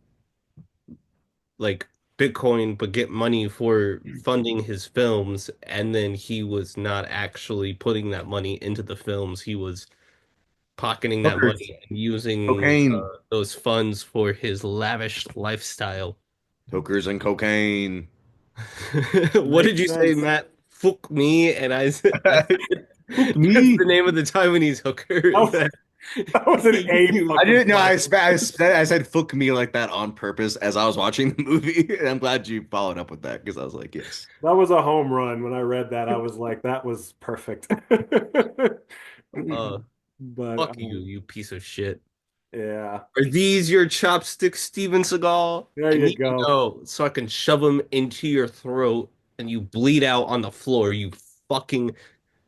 like Bitcoin but get money for funding his films, and then he was not actually putting that money into the films. He was pocketing that Hookers, money and using cocaine, those funds for his lavish lifestyle. hookers, and cocaine. What did Makes you say, sense. Matt? Fuck me, and I said that's Me. the name of the Taiwanese hooker. That was an A. I didn't know. I fucking said "fuck me" like that on purpose as I was watching the movie, and I'm glad you followed up with that because I was like, yes. That was a home run. When I read that, I was like, that was perfect. Uh, But fuck you, you piece of shit. yeah, Are these your chopsticks, Steven Seagal? there I you need to go. know so I can shove them into your throat and you bleed out on the floor, you fucking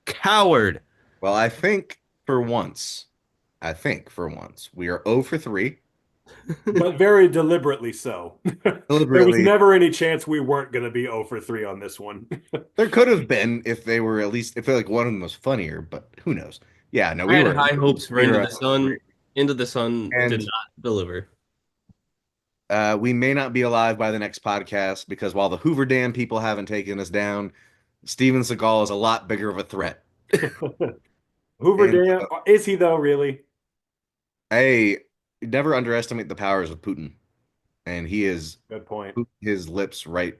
coward. Well, I think for once, we are 0 for 3. But very deliberately so. There was Deliberately. never any chance we weren't going to be 0 for 3 on this one. There could have been if they were at least if like one of them was funnier, but who knows? Yeah, no, I we had were high hopes for we Into were the Sun. Into the Sun did And not deliver. we may not be alive by the next podcast because while the Hoover Dam people haven't taken us down, Steven Seagal is a lot bigger of a threat. Hoover And Dam, is he though, really? hey, never underestimate the powers of Putin. And he is Good point. his lips right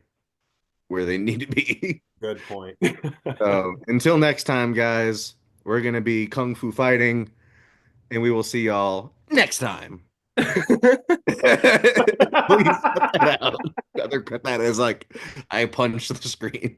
where they need to be. Good point. So until next time, guys, we're gonna be kung fu fighting, and we will see y'all next time. Please cut that out. Cut that as like I punched the screen.